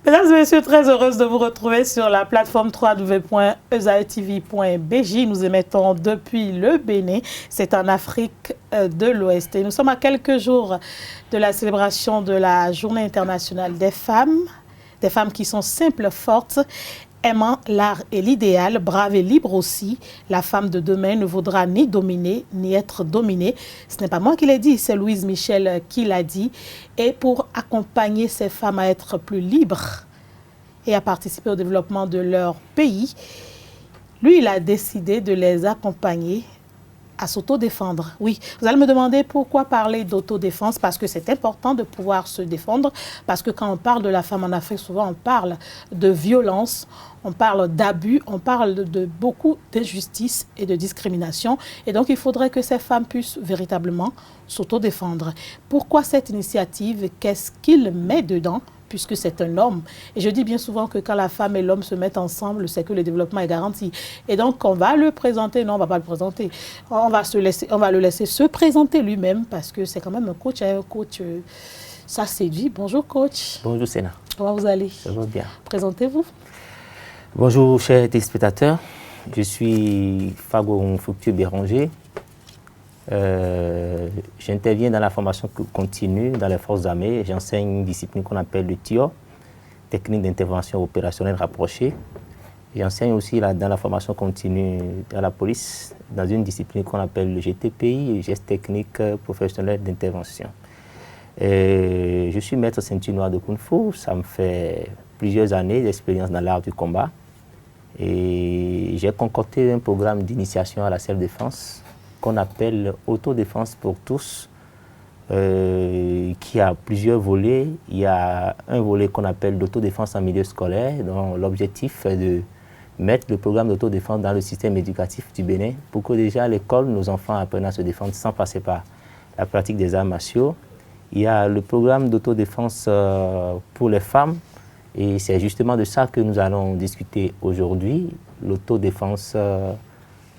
Mesdames et messieurs, très heureuse de vous retrouver sur la plateforme www.ezaetv.bj. Nous émettons depuis le Bénin, c'est en Afrique de l'Ouest. Et nous sommes à quelques jours de la célébration de la Journée internationale des femmes qui sont simples, fortes, aimant l'art et l'idéal, brave et libre aussi. La femme de demain ne voudra ni dominer, ni être dominée. Ce n'est pas moi qui l'ai dit, c'est Louise Michel qui l'a dit. Et pour accompagner ces femmes à être plus libres et à participer au développement de leur pays, lui, il a décidé de les accompagner à s'autodéfendre. Oui, vous allez me demander pourquoi parler d'autodéfense, parce que c'est important de pouvoir se défendre, parce que quand on parle de la femme en Afrique, souvent on parle de violence, on parle d'abus, on parle de beaucoup d'injustice et de discrimination. Et donc, il faudrait que ces femmes puissent véritablement s'autodéfendre. Pourquoi cette initiative? Qu'est-ce qu'il met dedans? Puisque c'est un homme. Et je dis bien souvent que quand la femme et l'homme se mettent ensemble, c'est que le développement est garanti. Et donc, on va le présenter. Non, on ne va pas le présenter. On va le laisser se présenter lui-même parce que c'est quand même un coach. Un coach, ça séduit. Bonjour, coach. Bonjour, Sénat. Comment vous allez? Ça va bien. Présentez-vous. Bonjour, chers téléspectateurs. Je suis Fago Fructueux Béranger. J'interviens dans la formation continue dans les forces armées. J'enseigne une discipline qu'on appelle le TIO, technique d'intervention opérationnelle rapprochée. J'enseigne aussi dans la formation continue à la police, dans une discipline qu'on appelle le GTPI, geste technique professionnel d'intervention. Je suis maître ceinture noire de Kung Fu. Ça me fait plusieurs années d'expérience dans l'art du combat. Et j'ai concocté un programme d'initiation à la self-défense qu'on appelle Autodéfense pour tous, qui a plusieurs volets. Il y a un volet qu'on appelle l'autodéfense en milieu scolaire, dont l'objectif est de mettre le programme d'autodéfense dans le système éducatif du Bénin pour que déjà à l'école, nos enfants apprennent à se défendre sans passer par la pratique des arts martiaux. Il y a le programme d'autodéfense pour les femmes, et c'est justement de ça que nous allons discuter aujourd'hui, l'autodéfense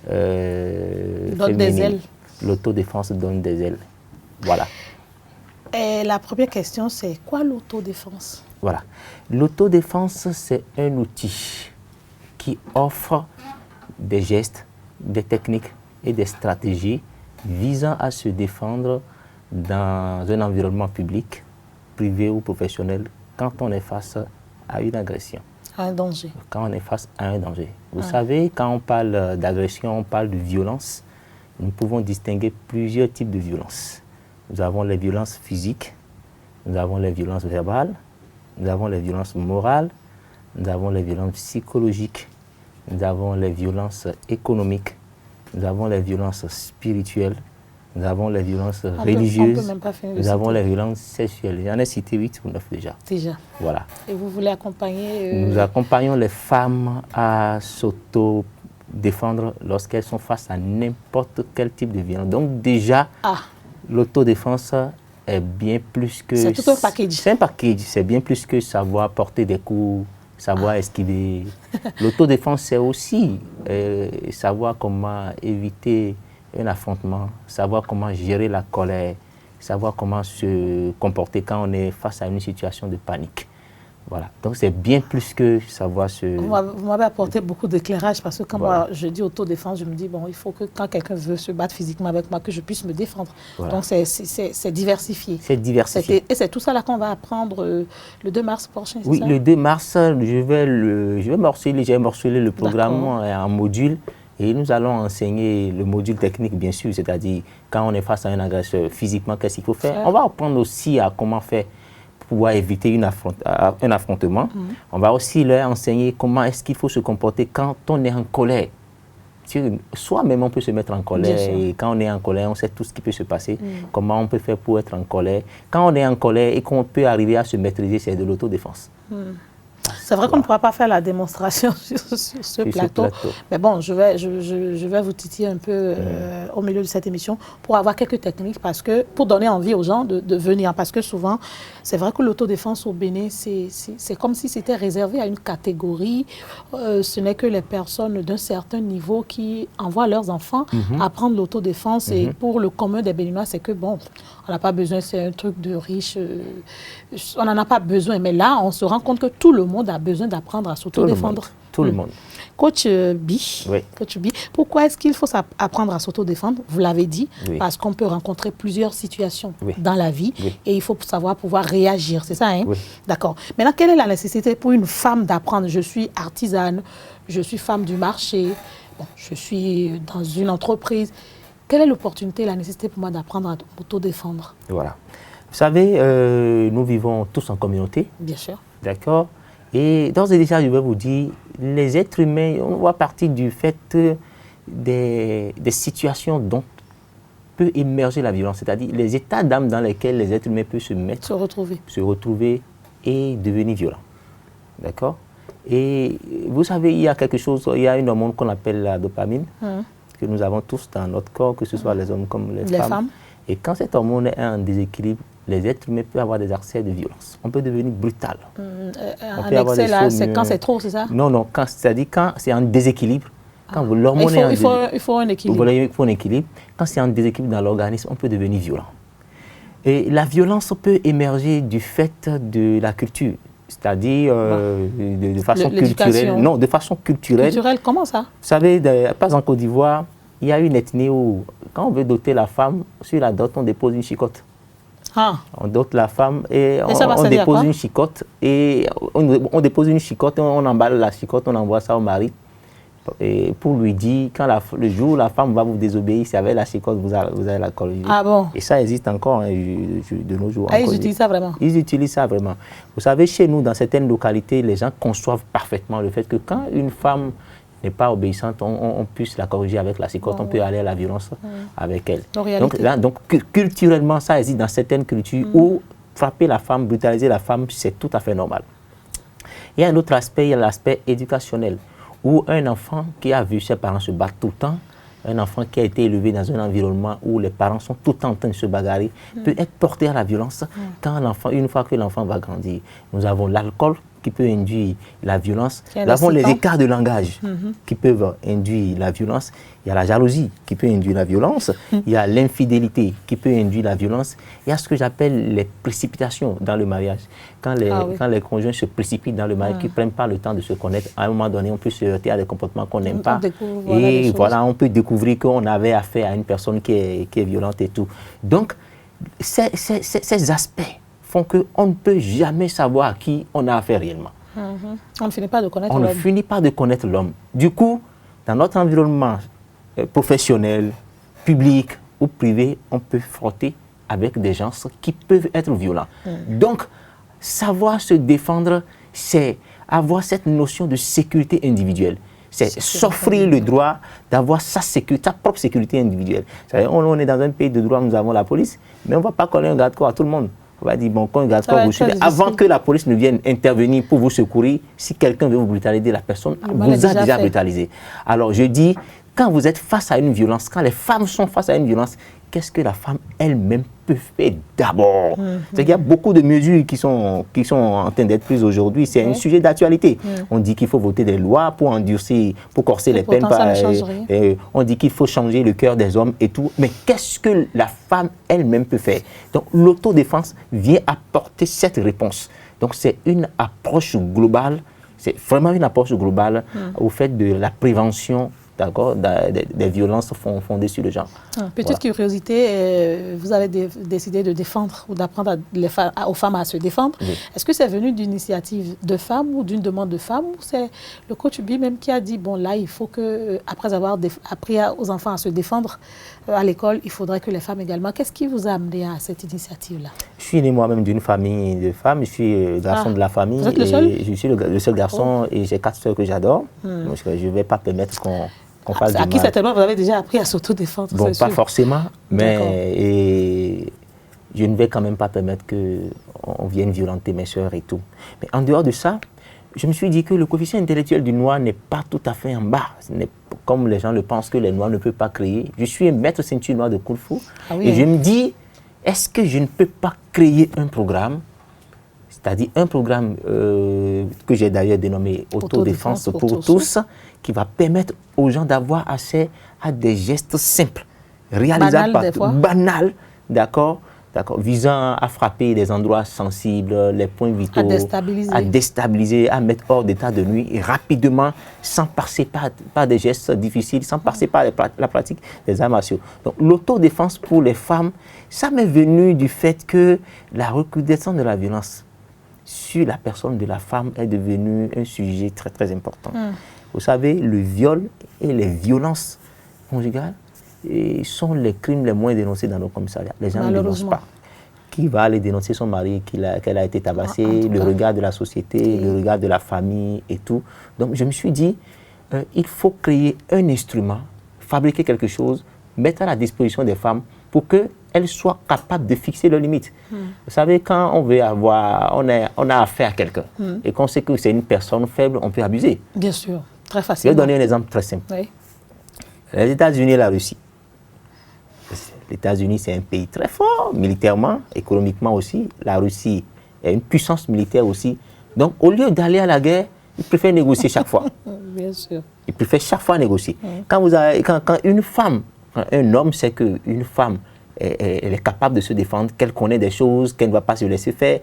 donne des ailes. L'autodéfense donne des ailes. Voilà. Et la première question, c'est quoi l'autodéfense? Voilà. L'autodéfense, c'est un outil qui offre des gestes, des techniques et des stratégies visant à se défendre dans un environnement public, privé ou professionnel, quand on est face à une agression. Un danger. Quand on est face à un danger. Vous savez, quand on parle d'agression, on parle de violence. Nous pouvons distinguer plusieurs types de violences. Nous avons les violences physiques, nous avons les violences verbales, nous avons les violences morales, nous avons les violences psychologiques, nous avons les violences économiques, nous avons les violences spirituelles, nous avons les violences religieuses, nous avons les violences sexuelles. J'en ai cité 8 ou 9 déjà. Déjà. Voilà. Et vous voulez accompagner Nous accompagnons les femmes à s'auto-défendre lorsqu'elles sont face à n'importe quel type de violence. Donc déjà, l'autodéfense est bien plus que... C'est tout un package. C'est un package. C'est bien plus que savoir porter des coups, savoir esquiver. L'autodéfense, c'est aussi savoir comment éviter un affrontement, savoir comment gérer la colère, savoir comment se comporter quand on est face à une situation de panique. Voilà. Donc c'est bien plus que savoir se... Vous m'avez apporté beaucoup d'éclairage parce que quand moi je dis autodéfense, je me dis, bon, il faut que quand quelqu'un veut se battre physiquement avec moi, que je puisse me défendre. Voilà. Donc c'est diversifié. C'est diversifié. Et c'est tout ça là qu'on va apprendre le 2 mars prochain, c'est oui, ça? Le 2 mars, j'ai morcelé le programme en modules. Et nous allons enseigner le module technique, bien sûr, c'est-à-dire quand on est face à un agresseur physiquement, qu'est-ce qu'il faut faire. On va apprendre aussi à comment faire pour pouvoir éviter un affrontement. On va aussi leur enseigner comment est-ce qu'il faut se comporter quand on est en colère. Soi-même, on peut se mettre en colère et quand on est en colère, on sait tout ce qui peut se passer. Comment on peut faire pour être en colère. Quand on est en colère et qu'on peut arriver à se maîtriser, c'est de l'autodéfense. C'est vrai qu'on ne pourra pas faire la démonstration sur ce plateau. Mais bon, je vais vous titiller un peu au milieu de cette émission pour avoir quelques techniques, parce que, pour donner envie aux gens de venir. Parce que souvent, c'est vrai que l'autodéfense au Bénin, c'est comme si c'était réservé à une catégorie. Ce n'est que les personnes d'un certain niveau qui envoient leurs enfants apprendre l'autodéfense. Et pour le commun des Béninois, c'est que bon, on n'a pas besoin, c'est un truc de riche. On n'en a pas besoin. Mais là, on se rend compte que tout le monde a besoin d'apprendre à s'autodéfendre. Tout le monde. Coach Bi, pourquoi est-ce qu'il faut apprendre à s'autodéfendre? Vous l'avez dit, parce qu'on peut rencontrer plusieurs situations dans la vie et il faut savoir pouvoir réagir. C'est ça, hein? D'accord. Maintenant, quelle est la nécessité pour une femme d'apprendre? Je suis artisane, je suis femme du marché, bon, je suis dans une entreprise. Quelle est l'opportunité, la nécessité pour moi d'apprendre à m'autodéfendre? Voilà. Vous savez, nous vivons tous en communauté. Bien sûr. D'accord. Et d'ores et déjà, je vais vous dire, les êtres humains, on voit partie du fait des situations dont peut émerger la violence, c'est-à-dire les états d'âme dans lesquels les êtres humains peuvent se mettre, se retrouver et devenir violents. D'accord. Et vous savez, il y a quelque chose, il y a une hormone qu'on appelle la dopamine, que nous avons tous dans notre corps, que ce soit les hommes comme les femmes. Et quand cette hormone est en déséquilibre, les êtres humains peuvent avoir des accès de violence. On peut devenir brutal. Un excès, là, c'est quand c'est trop, c'est ça? Non, c'est-à-dire quand c'est en déséquilibre. Quand l'hormone est en déséquilibre. Il faut un équilibre. Il faut un équilibre. Quand c'est en déséquilibre dans l'organisme, on peut devenir violent. Et la violence peut émerger du fait de la culture, c'est-à-dire de façon culturelle. Non, de façon culturelle. Culturelle, comment ça? Vous savez, pas en Côte d'Ivoire, il y a une ethnie où, quand on veut doter la femme, sur la dot, on dépose une chicotte. On dote la femme et on dépose une chicotte. Et on dépose une chicotte, on emballe la chicotte, on envoie ça au mari. Et pour lui dire, le jour où la femme va vous désobéir, c'est avec la chicotte vous allez la corriger. Ah bon? Et ça existe encore de nos jours. Ils utilisent ça vraiment? Ils utilisent ça vraiment. Vous savez, chez nous, dans certaines localités, les gens conçoivent parfaitement le fait que quand une femme n'est pas obéissante, on puisse la corriger avec la chicotte, on peut aller à la violence avec elle. Donc, culturellement, ça existe dans certaines cultures où frapper la femme, brutaliser la femme, c'est tout à fait normal. Il y a un autre aspect, il y a l'aspect éducationnel, où un enfant qui a vu ses parents se battre tout le temps, un enfant qui a été élevé dans un environnement où les parents sont tout le temps en train de se bagarrer, peut être porté à la violence quand une fois que l'enfant va grandir. Nous avons l'alcool qui peut induire la violence. Nous avons les écarts de langage qui peuvent induire la violence. Il y a la jalousie qui peut induire la violence. Il y a l'infidélité qui peut induire la violence. Il y a ce que j'appelle les précipitations dans le mariage. Quand les conjoints se précipitent dans le mariage, qui ne prennent pas le temps de se connaître, à un moment donné, on peut se heurter à des comportements qu'on n'aime pas. Et voilà, on peut découvrir qu'on avait affaire à une personne qui est violente et tout. Donc, ces aspects font qu'on ne peut jamais savoir à qui on a affaire réellement. On ne finit pas de connaître l'homme. On ne finit pas de connaître l'homme. Du coup, dans notre environnement professionnel, public ou privé, on peut frotter avec des gens qui peuvent être violents. Donc, savoir se défendre, c'est avoir cette notion de sécurité individuelle. C'est s'offrir le droit d'avoir sa propre sécurité individuelle. On est dans un pays de droit, nous avons la police, mais on ne va pas coller un garde-corps à tout le monde. On va dire, bon, quand un garde-corps vous suit, avant que la police ne vienne intervenir pour vous secourir, si quelqu'un veut vous brutaliser, la personne vous a déjà brutalisé. Alors, je dis, quand vous êtes face à une violence, quand les femmes sont face à une violence, qu'est-ce que la femme elle-même peut faire d'abord? C'est qu'il y a beaucoup de mesures qui sont en train d'être prises aujourd'hui. C'est un sujet d'actualité. On dit qu'il faut voter des lois pour endurcir, pour corser les peines. On dit qu'il faut changer le cœur des hommes et tout. Mais qu'est-ce que la femme elle-même peut faire? Donc l'autodéfense vient apporter cette réponse. Donc c'est une approche globale, c'est vraiment une approche globale au fait de la prévention, d'accord, des violences fondées sur le genre. Petite curiosité, vous avez décidé de défendre ou d'apprendre aux femmes à se défendre. Est-ce que c'est venu d'une initiative de femmes ou d'une demande de femmes, ou c'est le coach Bi même qui a dit, bon là, il faut que, après avoir appris aux enfants à se défendre à l'école, il faudrait que les femmes également. Qu'est-ce qui vous a amené à cette initiative-là? Je suis né moi-même d'une famille de femmes, je suis garçon de la famille. Vous êtes le seul? Je suis le seul garçon et j'ai 4 sœurs que j'adore. Donc je ne vais pas permettre qu'on fasse du mal. À qui certainement vous avez déjà appris à s'autodéfendre? Bon, pas forcément, mais je ne vais quand même pas permettre qu'on vienne violenter mes sœurs et tout. Mais en dehors de ça, je me suis dit que le coefficient intellectuel du noir n'est pas tout à fait en bas. Ce n'est comme les gens le pensent que les noirs ne peuvent pas créer. Je suis un maître ceinture noire de Kung Fu. Ah oui, et je me dis, est-ce que je ne peux pas créer un programme, c'est-à-dire un programme que j'ai d'ailleurs dénommé Autodéfense pour tous, qui va permettre aux gens d'avoir accès à des gestes simples, réalisables banals, d'accord, visant à frapper des endroits sensibles, les points vitaux, à déstabiliser, à mettre hors d'état de nuit et rapidement, sans passer par des gestes difficiles, sans passer par la pratique des arts martiaux. Donc l'autodéfense pour les femmes, ça m'est venu du fait que la recrudescence de la violence sur la personne de la femme est devenu un sujet très très important. Vous savez, le viol et les violences conjugales sont les crimes les moins dénoncés dans nos commissariats. Les gens ne dénoncent pas. Qui va aller dénoncer son mari, qu'elle a été tabassée, le regard de la société, le regard de la famille et tout. Donc je me suis dit, il faut créer un instrument, fabriquer quelque chose, mettre à la disposition des femmes pour qu'elles soient capables de fixer leurs limites. Vous savez, quand on veut on a affaire à quelqu'un et qu'on sait que c'est une personne faible, on peut abuser. Bien sûr, très facilement. Je vais donner un exemple très simple. Oui. Les États-Unis et la Russie. Les États-Unis, c'est un pays très fort, militairement, économiquement aussi. La Russie est une puissance militaire aussi. Donc, au lieu d'aller à la guerre, ils préfèrent négocier chaque fois. Bien sûr. Ils préfèrent chaque fois négocier. Quand une femme, quand un homme sait qu'une femme elle est capable de se défendre, qu'elle connaît des choses, qu'elle ne va pas se laisser faire,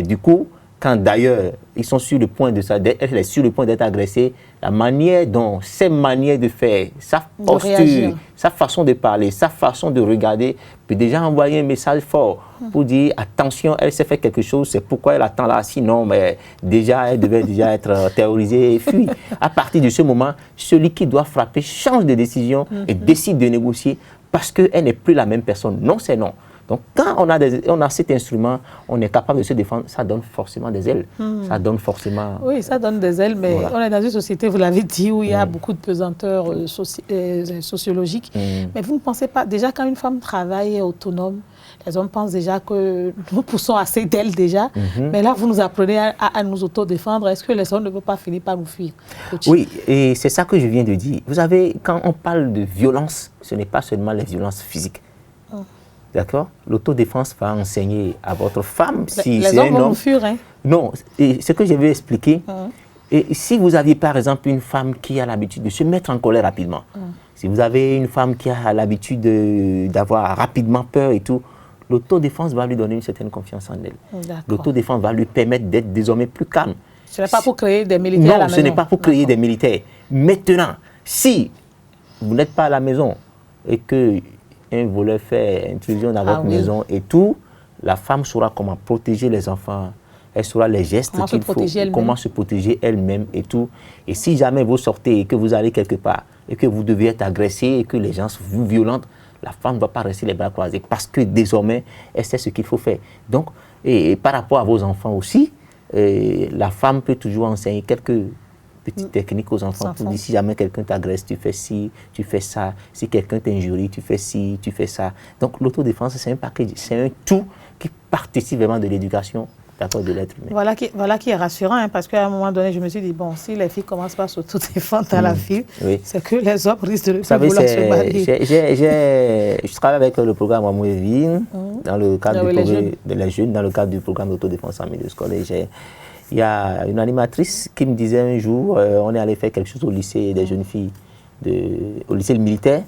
du coup, quand d'ailleurs ils sont sur le point elle est sur le point d'être agressée, la manière dont, ses manières de faire, sa posture, sa façon de parler, sa façon de regarder, peut déjà envoyer un message fort pour dire attention, elle s'est fait quelque chose, c'est pourquoi elle attend là, sinon mais déjà elle devait déjà être terrorisée et fuir. À partir de ce moment, celui qui doit frapper change de décision et décide de négocier parce qu'elle n'est plus la même personne. Non, c'est non. Donc, quand on a cet instrument, on est capable de se défendre, ça donne forcément des ailes. Ça donne forcément... Oui, ça donne des ailes, mais on est dans une société, vous l'avez dit, où il y a beaucoup de pesanteurs sociologiques. Mais vous ne pensez pas, déjà quand une femme travaille et est autonome, les hommes pensent déjà que nous poussons assez d'elle déjà. Mais là, vous nous apprenez à nous autodéfendre. Est-ce que les hommes ne peuvent pas finir par nous fuir? Oui, et c'est ça que je viens de dire. Vous savez, quand on parle de violence, ce n'est pas seulement les violences physiques. D'accord? L'autodéfense va enseigner à votre femme si c'est un homme. Les hommes vont nous fuir, hein? Non, et ce que je vais expliquer, et si vous aviez par exemple une femme qui a l'habitude de se mettre en colère rapidement, si vous avez une femme qui a l'habitude d'avoir rapidement peur et tout, l'autodéfense va lui donner une certaine confiance en elle. L'autodéfense va lui permettre d'être désormais plus calme. Ce n'est pas pour créer des militaires à la maison. Non, ce n'est pas pour créer des militaires. Maintenant, si vous n'êtes pas à la maison et que un voleur fait intrusion dans votre maison et tout, la femme saura comment protéger les enfants, elle saura les gestes qu'il faut, comment se protéger elle-même et tout. Et si jamais vous sortez et que vous allez quelque part et que vous devez être agressé et que les gens vous violentent, la femme ne va pas rester les bras croisés parce que désormais, elle sait ce qu'il faut faire. Donc, et par rapport à vos enfants aussi, la femme peut toujours enseigner quelques petites techniques aux enfants pour dire si jamais quelqu'un t'agresse, tu fais ci, tu fais ça. Si quelqu'un t'injurie, tu fais ci, tu fais ça. Donc l'autodéfense, c'est un package, c'est un tout qui participe vraiment de l'éducation de l'être humain. Voilà qui est rassurant, hein, parce qu'à un moment donné, je me suis dit, bon, si les filles commencent par s'autodéfendre à la vie, c'est que les hommes risquent de vouloir se marier. Je travaille avec le programme Amour-Vie dans le cadre des jeunes, dans le cadre du programme d'autodéfense en milieu scolaire. Il y a une animatrice qui me disait un jour, on est allé faire quelque chose au lycée des jeunes filles, au lycée militaire.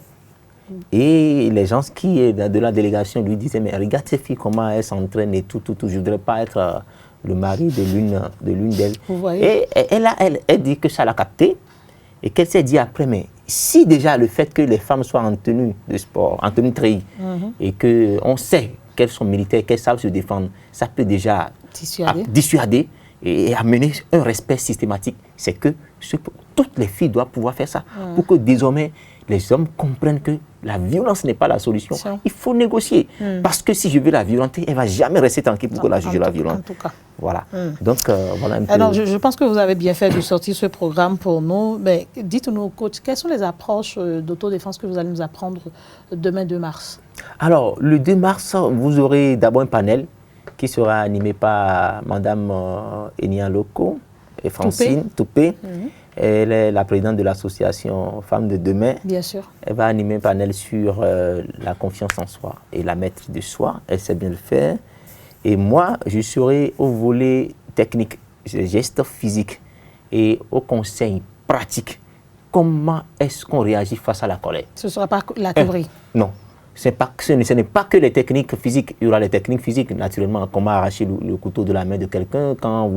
Et les gens qui de la délégation lui disaient, mais regarde ces filles, comment elles s'entraînent et tout. Je ne voudrais pas être le mari de l'une d'elles. Et elle dit que ça l'a capté et qu'elle s'est dit après, mais si déjà le fait que les femmes soient en tenue de sport, en tenue treillis, et qu'on sait qu'elles sont militaires, qu'elles savent se défendre, ça peut déjà dissuader et amener un respect systématique. C'est que toutes les filles doivent pouvoir faire ça pour que désormais les hommes comprennent que la violence n'est pas la solution. Il faut négocier. Parce que si je veux la violenter, elle ne va jamais rester tranquille pour que la juge la violente. En tout cas. Voilà. Donc, voilà un peu. Alors, je pense que vous avez bien fait de sortir ce programme pour nous. Mais dites-nous, coach, quelles sont les approches d'autodéfense que vous allez nous apprendre demain 2 mars? Alors, le 2 mars, vous aurez d'abord un panel qui sera animé par Mme Enia Loko, et Francine Toupé. Elle est la présidente de l'association Femmes de Demain. Bien sûr. Elle va animer un panel sur la confiance en soi et la maîtrise de soi. Elle sait bien le faire. Et moi, je serai au volet technique, gestes physiques et au conseil pratique. Comment est-ce qu'on réagit face à la colère? Ce ne sera pas la théorie. Non. Ce n'est pas que les techniques physiques. Il y aura les techniques physiques, naturellement. Comment arracher le couteau de la main de quelqu'un quand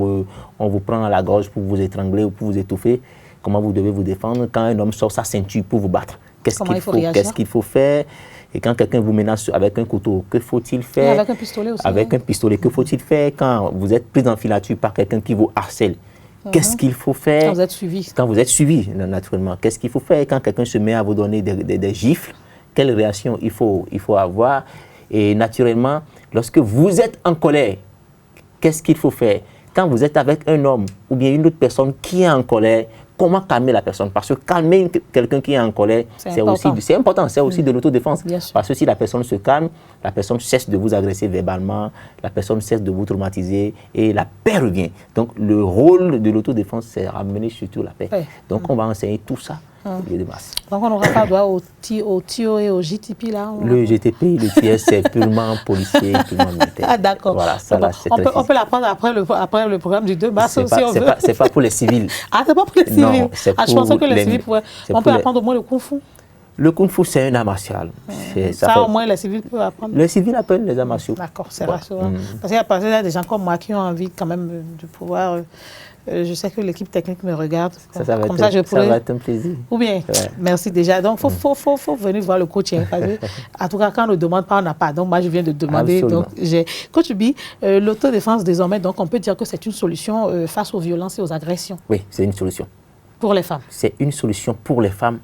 on vous prend à la gorge pour vous étrangler ou pour vous étouffer. Comment vous devez vous défendre quand un homme sort sa ceinture pour vous battre. Qu'est-ce qu'il faut faire? Et quand quelqu'un vous menace avec un couteau, que faut-il faire? Et avec un pistolet aussi. Avec un pistolet, que faut-il faire quand vous êtes pris en filature par quelqu'un qui vous harcèle? Qu'est-ce qu'il faut faire? Quand vous êtes suivi. Quand vous êtes suivi, naturellement. Qu'est-ce qu'il faut faire quand quelqu'un se met à vous donner des gifles? Quelle réaction il faut avoir? Et naturellement, lorsque vous êtes en colère, qu'est-ce qu'il faut faire? Quand vous êtes avec un homme ou bien une autre personne qui est en colère, comment calmer la personne? Parce que calmer quelqu'un qui est en colère, c'est important, c'est aussi de l'autodéfense. Parce que si la personne se calme, la personne cesse de vous agresser verbalement, la personne cesse de vous traumatiser et la paix revient. Donc le rôle de l'autodéfense, c'est ramener surtout la paix. Donc on va enseigner tout ça. Donc on n'aura pas droit au TIO et au GTP là? Le GTP et le TIS, c'est purement policier, purement militaire. Ah d'accord. Voilà, ça, là, on peut l'apprendre après le programme du 2 mars si on veut. C'est pas pour les civils. Ah, c'est pas pour les civils? Non, je pensais que les civils pouvaient... On peut apprendre au moins le Kung Fu? Le Kung Fu, c'est un art martial. Ça, au moins, les civils peuvent apprendre? Les civils apprennent les arts martiaux. D'accord, c'est rassurant. Parce qu'il y a des gens comme moi qui ont envie quand même de pouvoir... je sais que l'équipe technique me regarde. Ça va être un plaisir. Ou bien, merci déjà. Donc, il faut venir voir le coach. Parce que, en tout cas, quand on ne demande pas, on n'a pas. Donc, moi, je viens de demander. Donc, Coach Bi, l'autodéfense, désormais, donc, on peut dire que c'est une solution face aux violences et aux agressions. Oui, c'est une solution. Pour les femmes. C'est une solution pour les femmes.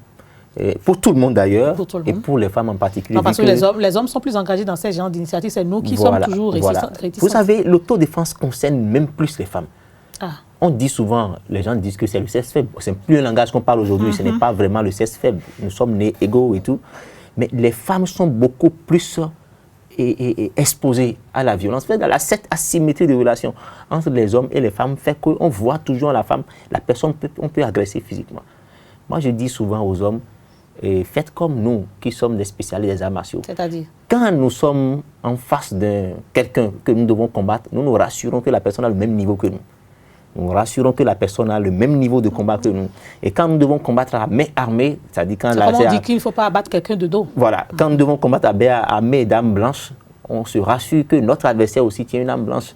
Pour tout le monde d'ailleurs, et pour les femmes en particulier. Non, parce que les hommes sont plus engagés dans ces genres d'initiatives. C'est nous qui sommes toujours réticents. Vous savez, l'autodéfense concerne même plus les femmes. On dit souvent, les gens disent que c'est le sexe faible. C'est plus un langage qu'on parle aujourd'hui, ce n'est pas vraiment le sexe faible. Nous sommes nés égaux et tout. Mais les femmes sont beaucoup plus exposées à la violence. Cette asymétrie de relations entre les hommes et les femmes fait qu'on voit toujours la femme, la personne, on peut agresser physiquement. Moi, je dis souvent aux hommes, faites comme nous, qui sommes des spécialistes des arts martiaux. C'est-à-dire? Quand nous sommes en face de quelqu'un que nous devons combattre, nous nous rassurons que la personne a le même niveau que nous. Nous rassurons que la personne a le même niveau de combat que nous. Et quand nous devons combattre à main armée, c'est-à-dire quand... on dit qu'il ne faut pas abattre quelqu'un de dos. Voilà. Quand nous devons combattre à main d'arme blanche, on se rassure que notre adversaire aussi tient une arme blanche.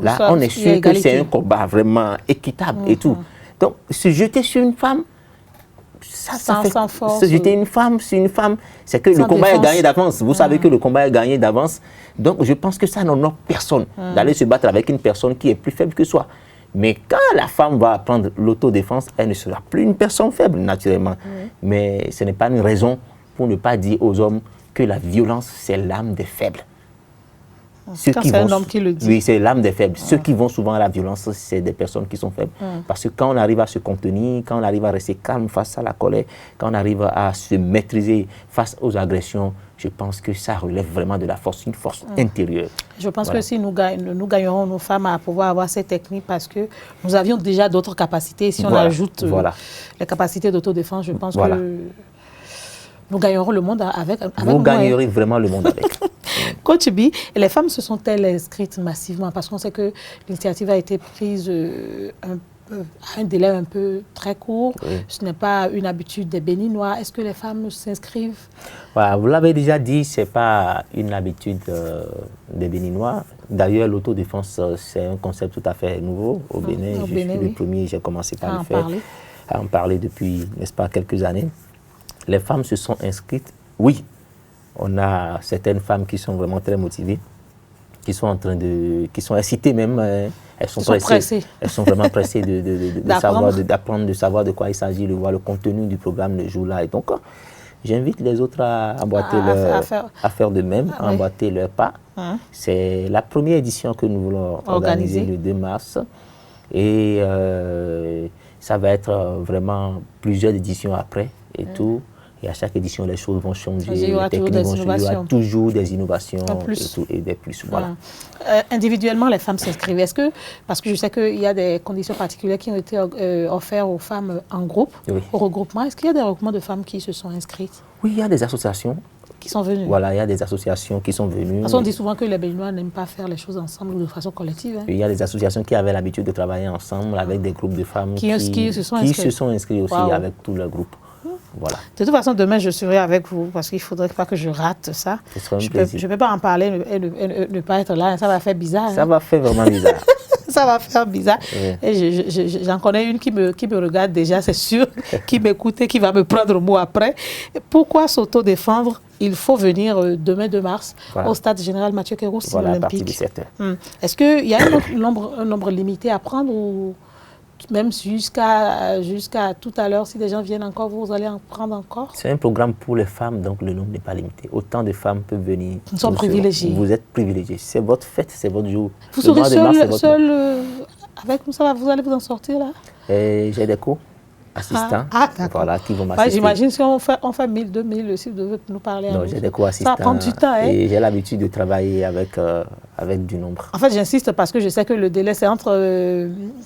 Là, on est sûr que c'est un combat vraiment équitable et tout. Donc, se jeter sur une femme, ça fait... Se jeter sur une femme, c'est que le combat est gagné d'avance. Vous savez que le combat est gagné d'avance. Donc, je pense que ça n'honore personne d'aller se battre avec une personne qui est plus faible que soi. Mais quand la femme va apprendre l'autodéfense, elle ne sera plus une personne faible, naturellement. Mais ce n'est pas une raison pour ne pas dire aux hommes que la violence, c'est l'âme des faibles. Quand c'est un homme qui le dit. Oui, c'est l'âme des faibles. Ceux qui vont souvent à la violence, c'est des personnes qui sont faibles. Parce que quand on arrive à se contenir, quand on arrive à rester calme face à la colère, quand on arrive à se maîtriser face aux agressions, je pense que ça relève vraiment de la force, une force intérieure. Je pense que si nous gagnerons nos femmes à pouvoir avoir ces techniques, parce que nous avions déjà d'autres capacités. Si on ajoute les capacités d'autodéfense, je pense que nous gagnerons le monde avec vous gagnerez vraiment le monde avec. Coach Bi, les femmes se sont-elles inscrites massivement? Parce qu'on sait que l'initiative a été prise à un délai un peu très court. Ce n'est pas une habitude des Béninois. Est-ce que les femmes s'inscrivent? Voilà, vous l'avez déjà dit, ce n'est pas une habitude des Béninois. D'ailleurs, l'autodéfense, c'est un concept tout à fait nouveau au Bénin. Je suis le premier, j'ai commencé par à en parler depuis, n'est-ce pas, quelques années. Les femmes se sont inscrites, oui. On a certaines femmes qui sont vraiment très motivées, qui sont excitées même. Elles sont pressées. Elles sont vraiment pressées d'apprendre, de savoir de quoi il s'agit, de voir le contenu du programme le jour-là. Et donc, j'invite les autres à faire de même, à emboîter leur pas. C'est la première édition que nous voulons organiser le 2 mars. Et ça va être vraiment plusieurs éditions après et tout. Et à chaque édition, les choses vont changer, Il y aura les toujours techniques des vont changer, il y aura innovations. toujours des innovations plus. et des plus. Voilà. Individuellement, les femmes s'inscrivent. Est-ce que, parce que je sais qu'il y a des conditions particulières qui ont été offertes aux femmes en groupe, Oui. au regroupement, est-ce qu'il y a des regroupements de femmes qui se sont inscrites, Oui, il y a des associations. qui sont venues? Voilà, il y a des associations qui sont venues. Parce qu'on dit souvent que les Béninois n'aiment pas faire les choses ensemble ou de façon collective. Hein. Il y a des associations qui avaient l'habitude de travailler ensemble avec des groupes de femmes Qui se sont inscrits aussi Wow. avec tout le groupe. Voilà. De toute façon, demain, je serai avec vous parce qu'il ne faudrait pas que je rate ça. Ce sera un Je plaisir. ne peux pas en parler et ne pas être là. Ça va faire bizarre. Ça hein. va faire vraiment bizarre. Ça va faire bizarre. Oui. Et j'en connais une qui me regarde déjà, c'est sûr, qui m'écoute et qui va me prendre le mot après. Pourquoi s'auto-défendre? Il faut venir demain 2 mars Voilà. au stade général Mathieu Kéroux, Voilà, à partir de olympique. 7h. Est-ce qu'il y a un nombre limité à prendre ou même jusqu'à tout à l'heure, si des gens viennent encore, vous allez en prendre encore? C'est un programme pour les femmes, donc le nombre n'est pas limité. Autant de femmes peuvent venir. Nous sommes privilégiés. Vous êtes privilégiés. C'est votre fête, c'est votre jour. Vous Le serez mois de mars, c'est votre mois. seul avec nous, ça va, vous allez vous en sortir là? Et j'ai des co-assistants d'accord. voilà, qui vont m'assister. J'imagine si on fait 1000, 2000, si vous devez nous parler. Non, j'ai des co-assistants. Ça va prendre du temps. Hein? Et j'ai l'habitude de travailler avec du nombre. En fait, j'insiste parce que je sais que le délai, c'est entre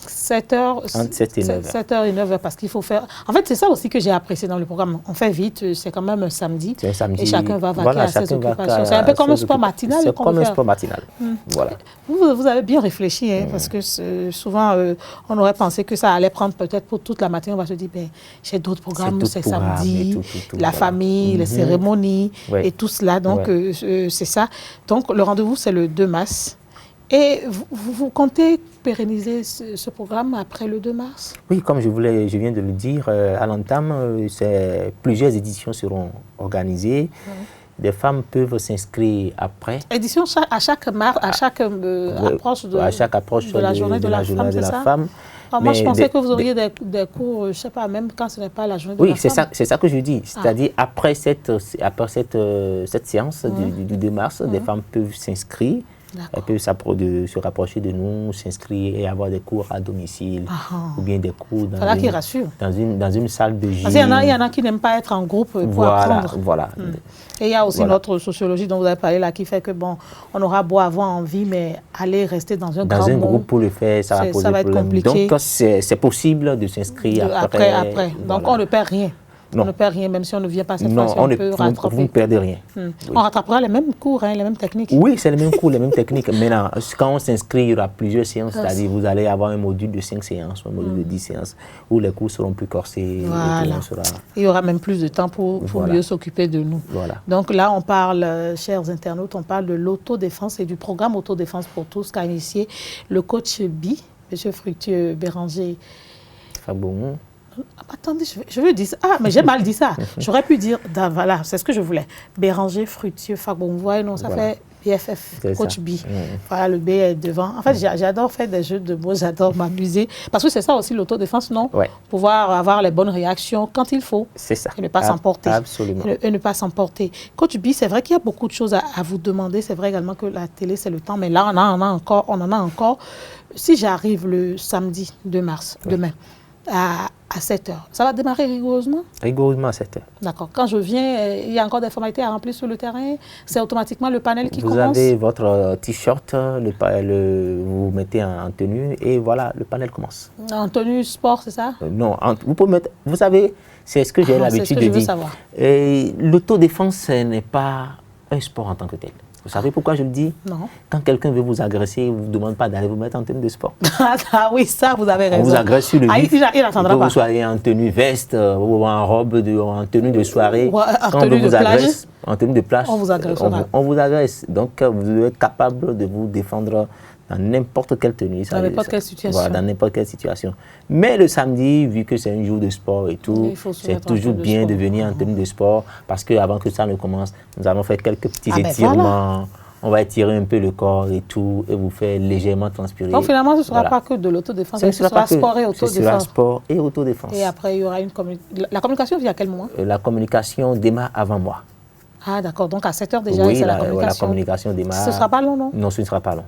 7h Entre 7 et 9 7h et 9h parce qu'il faut faire... En fait, c'est ça aussi que j'ai apprécié dans le programme. On fait vite, c'est quand même un samedi. C'est un samedi. Et chacun va vaquer Voilà, à ses chacun va occupations. C'est un peu comme un sport matinal. C'est qu'on comme veut un faire. sport matinal. Voilà. Vous avez bien réfléchi, hein, parce que souvent, on aurait pensé que ça allait prendre peut-être pour toute la matinée. On va se dire, ben, j'ai d'autres programmes, d'autres c'est programmes samedi, et tout, la voilà. famille, les cérémonies Ouais. et tout cela. Donc, c'est ça. Donc, le rendez-vous, c'est le 2 mars. Et vous comptez pérenniser ce programme après le 2 mars? Oui, comme je viens de le dire, à l'entame, plusieurs éditions seront organisées. Des femmes peuvent s'inscrire après. Édition à chaque approche de la journée de la femme, Alors moi, je pensais que vous auriez des cours, je ne sais pas, même quand ce n'est pas la journée de la femme. Oui, c'est ça que je dis. C'est-à-dire, après cette séance du 2 mars, des femmes peuvent s'inscrire. Elles peuvent se rapprocher de nous, s'inscrire et avoir des cours à domicile ou bien des cours dans une salle de gym. Parce qu'il y en a qui n'aiment pas être en groupe pour apprendre. Voilà. Et il y a aussi notre sociologie dont vous avez parlé là qui fait que, bon, on aura beau avoir envie, mais aller rester dans un grand groupe pour le faire, ça va poser être problème. compliqué. Donc, c'est possible de s'inscrire après. Donc, on ne perd rien. Non. On ne perd rien, même si on ne vient pas cette fois-ci, on peut rattraper. Vous ne perdez rien. Oui. On rattrapera les mêmes cours, les mêmes techniques. Oui, c'est les mêmes cours, les mêmes techniques. Maintenant, quand on s'inscrit, il y aura plusieurs séances, c'est-à-dire vous allez avoir un module de 5 séances, un module de 10 séances, où les cours seront plus corsés. Voilà. Il y aura même plus de temps pour mieux s'occuper de nous. Voilà. Donc là, on parle, chers internautes, on parle de l'autodéfense et du programme Autodéfense pour tous qu'a initié le coach Bi, M. Fructueux Béranger. Fabon. Attendez, je veux dire ça. Ah, mais j'ai mal dit ça. J'aurais pu dire, voilà, c'est ce que je voulais. Béranger, Fructueux, Fagbon. Vous voyez, non, ça fait BFF, coach B. Voilà, le B est devant. En fait, j'adore faire des jeux de mots, j'adore m'amuser. Parce que c'est ça aussi l'autodéfense, non? Pouvoir avoir les bonnes réactions quand il faut. C'est ça. Et ne pas s'emporter. Absolument. Et ne pas s'emporter. Coach B, c'est vrai qu'il y a beaucoup de choses à vous demander. C'est vrai également que la télé, c'est le temps. Mais là, on en a encore. Si j'arrive le samedi 2 mars, demain, à 7h. Ça va démarrer rigoureusement? Rigoureusement à 7h. D'accord. Quand je viens, il y a encore des formalités à remplir sur le terrain? C'est automatiquement le panel qui commence? Vous avez votre t-shirt, vous mettez en tenue et voilà, le panel commence. En tenue sport, c'est ça? Non, vous pouvez mettre... Vous savez, c'est ce que j'ai l'habitude de dire. L'autodéfense n'est pas un sport en tant que tel. Vous savez pourquoi je le dis? Non. Quand quelqu'un veut vous agresser, il ne vous demande pas d'aller vous mettre en tenue de sport. Ah oui, ça, vous avez raison. On vous agresse sur le vif. Il n'attendra pas. Que vous soyez en tenue veste ou en robe, en tenue de soirée. En tenue de plage. En tenue de plage. On vous agresse. On vous agresse. Donc, vous devez être capable de vous défendre dans n'importe quelle tenue. Dans n'importe quelle situation. Voilà, dans n'importe quelle situation. Mais le samedi, vu que c'est un jour de sport et tout, c'est toujours bien de venir en tenue de sport parce qu'avant que ça ne commence, nous allons faire quelques petits étirements. Voilà. On va étirer un peu le corps et tout, et vous faire légèrement transpirer. Donc finalement, ce ne sera pas que de l'autodéfense, ce sera sport et autodéfense. Ce sera sport et autodéfense. Et après, il y aura une communication. La communication vient à quel moment? La communication démarre avant moi. Ah d'accord, donc à 7h déjà, c'est la communication. La communication démarre. Ce ne sera pas long, non? Non, ce ne sera pas long.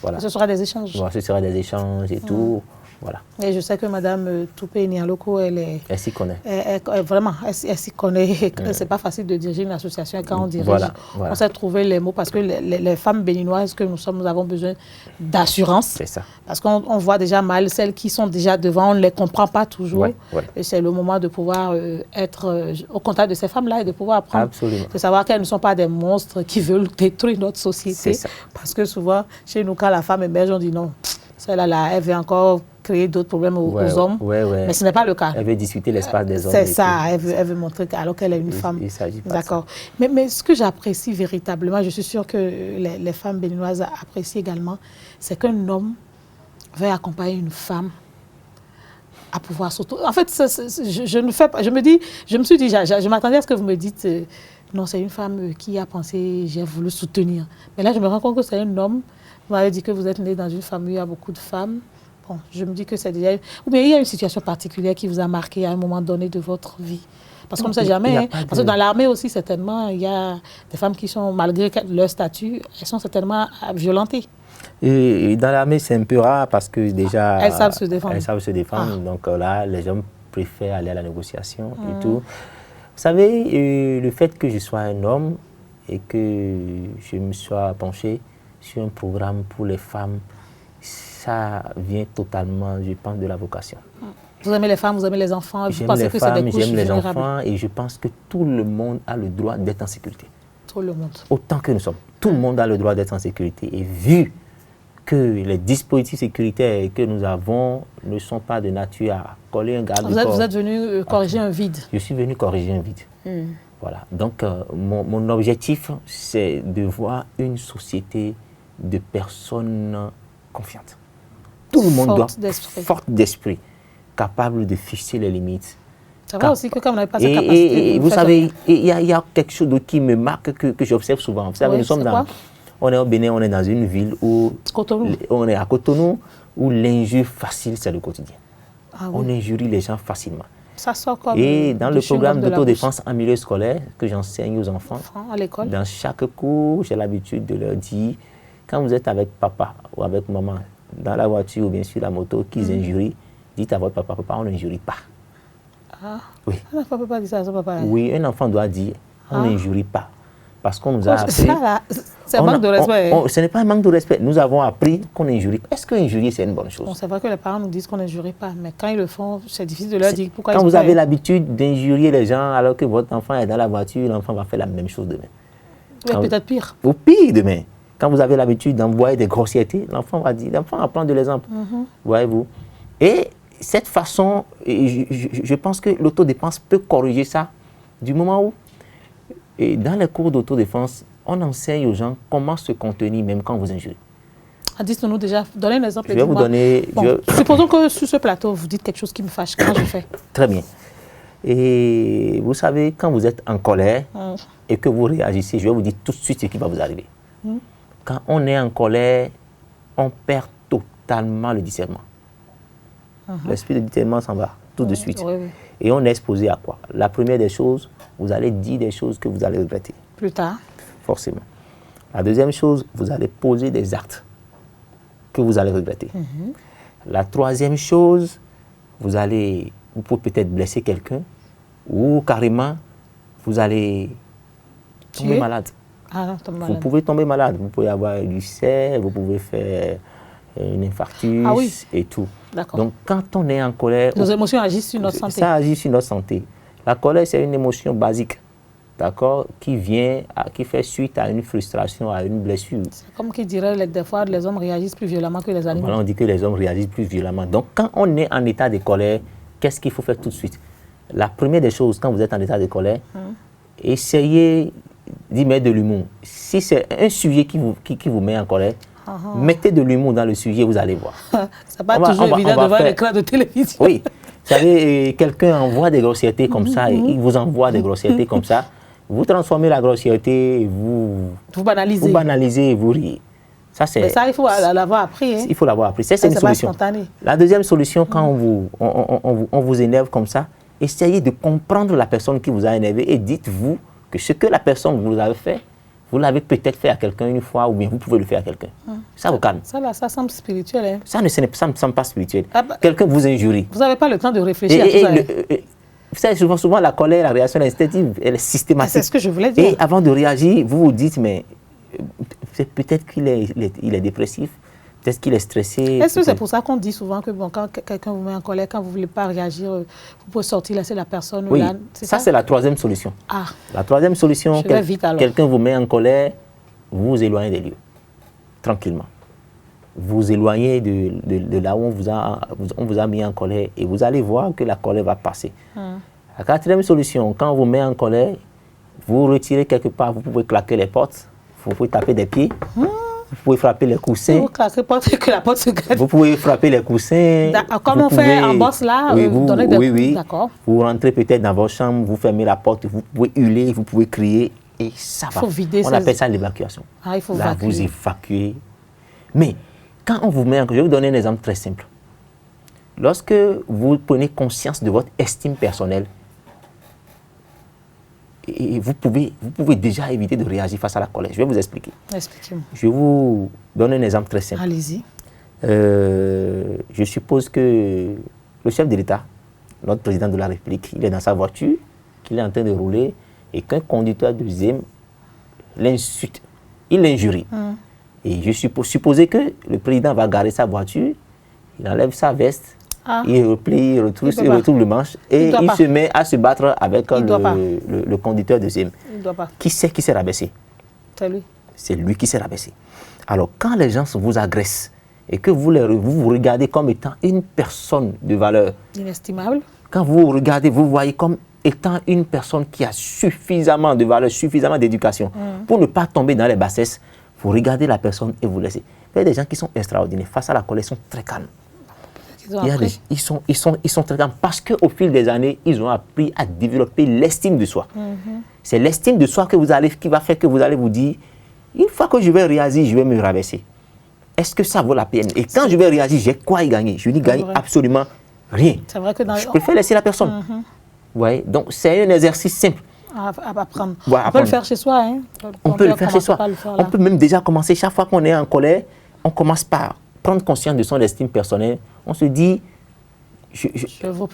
Voilà. Ce sera des échanges. Voilà, ce sera des échanges et tout. Voilà. Et je sais que Mme Toupé Nialoko, elle s'y connaît. Vraiment, elle s'y connaît. C'est pas facile de diriger une association. Quand on dirige, voilà. on sait trouver les mots parce que les femmes béninoises que nous sommes, nous avons besoin d'assurance. C'est ça. Parce qu'on voit déjà mal celles qui sont déjà devant, on ne les comprend pas toujours. Et c'est le moment de pouvoir être au contact de ces femmes-là et de pouvoir apprendre. Absolument. De savoir qu'elles ne sont pas des monstres qui veulent détruire notre société. Parce que souvent, chez nous, quand la femme émerge, on dit non. Celle-là, elle veut encore créer d'autres problèmes aux hommes. Mais ce n'est pas le cas. Elle veut discuter l'espace des hommes. C'est ça, elle veut montrer alors qu'elle est une femme. Il s'agit pas. D'accord. Mais ce que j'apprécie véritablement, je suis sûre que les femmes béninoises apprécient également, c'est qu'un homme veuille accompagner une femme à pouvoir s'auto... En fait, je ne fais pas... Je me suis dit, je m'attendais à ce que vous me dites, non, c'est une femme qui a pensé, j'ai voulu soutenir. Mais là, je me rends compte que c'est un homme. Vous m'avez dit que vous êtes né dans une famille où il y a beaucoup de femmes. Bon, je me dis que c'est déjà... Ou bien il y a une situation particulière qui vous a marqué à un moment donné de votre vie. Parce qu'on ne sait jamais. Hein, parce que dans l'armée aussi, certainement, il y a des femmes qui sont, malgré leur statut, elles sont certainement violentées. Et dans l'armée, c'est un peu rare parce que déjà... Elles savent se défendre. Elles savent se défendre. Donc là, les hommes préfèrent aller à la négociation et tout. Vous savez, le fait que je sois un homme et que je me sois penché sur un programme pour les femmes, ça vient totalement, je pense, de la vocation. Vous aimez les femmes, vous aimez les enfants, vous pensez que c'est des couches j'aime les vulnérables. enfants et je pense que tout le monde a le droit d'être en sécurité. Tout le monde. Autant que nous sommes. Tout le monde a le droit d'être en sécurité. Et vu que les dispositifs sécuritaires que nous avons ne sont pas de nature à coller un garde-corps. Vous êtes venu corriger un vide. Je suis venu corriger un vide. Voilà. Donc, mon objectif, c'est de voir une société de personnes confiantes. Tout le monde doit être forte d'esprit, capable de fixer les limites. C'est vrai aussi que quand on n'a pas cette capacité... Et vous savez, il y a quelque chose qui me marque, que j'observe souvent. Vous savez, nous sommes on est au Bénin, on est dans une ville où... On est à Cotonou, où l'injure facile, c'est le quotidien. On injurie les gens facilement. Ça sort comme et dans le programme d'autodéfense en milieu scolaire que j'enseigne aux enfants, à l'école, dans chaque cours, j'ai l'habitude de leur dire, quand vous êtes avec papa ou avec maman, dans la voiture ou bien sur la moto, qu'ils injurient, dites à votre papa, papa, on n'injurie pas. Oui. Un enfant ne peut pas dire ça à son papa. Oui, un enfant doit dire, on n'injurie pas. Parce qu'on nous a appris... C'est un manque de respect. Ce n'est pas un manque de respect. Nous avons appris qu'on n'injurie pas. Est-ce que injurier, c'est une bonne chose? C'est vrai que les parents nous disent qu'on n'injurie pas, mais quand ils le font, c'est difficile de leur dire pourquoi quand vous avez l'habitude d'injurier les gens alors que votre enfant est dans la voiture, l'enfant va faire la même chose demain. Oui, peut-être pire. Ou pire demain. Quand vous avez l'habitude d'envoyer des grossièretés, l'enfant va dire, l'enfant va prendre de l'exemple. Voyez-vous? Et cette façon, je pense que l'autodéfense peut corriger ça du moment où, et dans les cours d'autodéfense, on enseigne aux gens comment se contenir même quand vous injurez. Dites-nous déjà, donnez un exemple. Je vais vous donner... Supposons que sur ce plateau, vous dites quelque chose qui me fâche. Comment je fais? Très bien. Et vous savez, quand vous êtes en colère et que vous réagissez, je vais vous dire tout de suite ce qui va vous arriver. Quand on est en colère, on perd totalement le discernement. L'esprit de discernement s'en va tout de suite. Et on est exposé à quoi? La première des choses, vous allez dire des choses que vous allez regretter. Plus tard. Forcément. La deuxième chose, vous allez poser des actes que vous allez regretter. La troisième chose, vous pouvez peut-être blesser quelqu'un ou carrément, vous allez tomber malade. Vous pouvez tomber malade. Vous pouvez avoir un ulcère, vous pouvez faire un infarctus et tout. Donc, quand on est en colère... Nos émotions agissent sur notre santé. Ça agit sur notre santé. La colère, c'est une émotion basique, d'accord, qui fait suite à une frustration, à une blessure. C'est comme qui dirait, des fois, les hommes réagissent plus violemment que les animaux. Voilà, on dit que les hommes réagissent plus violemment. Donc, quand on est en état de colère, qu'est-ce qu'il faut faire tout de suite? La première des choses, quand vous êtes en état de colère, essayez d'y mettre de l'humour. Si c'est un sujet qui vous met en colère, mettez de l'humour dans le sujet, vous allez voir. C'est pas toujours évident de voir l'écran de télévision. Oui. Vous savez, quelqu'un envoie des grossièretés comme ça, et il vous envoie des grossièretés comme ça. Vous transformez la grossièreté, vous banalisez, vous riez. Mais ça, il faut l'avoir appris. Hein. Il faut l'avoir appris. C'est une solution. La deuxième solution, quand on vous énerve comme ça, essayez de comprendre la personne qui vous a énervé et dites-vous que ce que la personne vous a fait Vous l'avez peut-être fait à quelqu'un une fois ou bien vous pouvez le faire à quelqu'un. Ça vous calme. Ça, là, ça semble spirituel. Hein. Ça ne semble pas spirituel. Ah bah, Quelqu'un vous injurie. vous n'avez pas le temps de réfléchir à tout ça. Vous savez, souvent, la colère, la réaction instinctive, elle est systématique. C'est ce que je voulais dire. Et avant de réagir, vous vous dites, mais peut-être qu'il est dépressif, peut-être qu'il est stressé. Est-ce que c'est pour ça qu'on dit souvent que bon, quand quelqu'un vous met en colère, quand vous ne voulez pas réagir, vous pouvez sortir, laisser la personne Oui, là, ça c'est la troisième solution. Ah. La troisième solution, quelqu'un vous met en colère, vous vous éloignez des lieux, tranquillement. Vous vous éloignez de là où on vous a mis en colère et vous allez voir que la colère va passer. La quatrième solution, quand on vous met en colère, vous retirez quelque part, vous pouvez claquer les portes, vous pouvez taper des pieds, vous pouvez frapper les coussins. Vous claquez que la porte se gagne. Vous pouvez frapper les coussins. Comme on fait en boxe là, donner des coups. D'accord. Vous rentrez peut-être dans votre chambre, vous fermez la porte, vous pouvez hurler, vous pouvez crier et ça va. On appelle ça l'évacuation. Ah, il faut là, vous évacuez. Mais quand on vous met en colère, je vais vous donner un exemple très simple. Lorsque vous prenez conscience de votre estime personnelle, et vous pouvez déjà éviter de réagir face à la colère. Je vais vous expliquer. Expliquez-moi. Je vous donne un exemple très simple. Allez-y. Je suppose que le chef de l'État, notre président de la République, il est dans sa voiture, qu'il est en train de rouler, et qu'un conducteur de ZEM l'insulte, il l'injurie. Et je suppose que le président va garer sa voiture, il enlève sa veste, il replie, il retrouve le manche et il se met à se battre avec le conducteur de ZEM. Il doit pas. Qui s'est rabaissé? C'est lui. C'est lui qui s'est rabaissé. Alors, quand les gens vous agressent et que vous regardez comme étant une personne de valeur, inestimable, quand vous regardez, vous voyez comme étant une personne qui a suffisamment de valeur, suffisamment d'éducation pour ne pas tomber dans les bassesses, vous regardez la personne et vous laissez. Il y a des gens qui sont extraordinaires. Face à la colère, ils sont très calmes. Ils sont très calmes parce qu'au fil des années, ils ont appris à développer l'estime de soi. C'est l'estime de soi qui va faire que vous allez vous dire, une fois que je vais réagir, je vais me rabaisser. Est-ce que ça vaut la peine? Et quand je vais réagir, j'ai quoi y gagner? Je n'y gagne absolument rien. C'est vrai que je préfère laisser la personne. Ouais, donc c'est un exercice simple. À apprendre. Ouais, on peut le faire chez soi. Hein. On peut le faire chez soi. On peut même déjà commencer, chaque fois qu'on est en colère, on commence par prendre conscience de son estime personnelle. On se dit, je vaux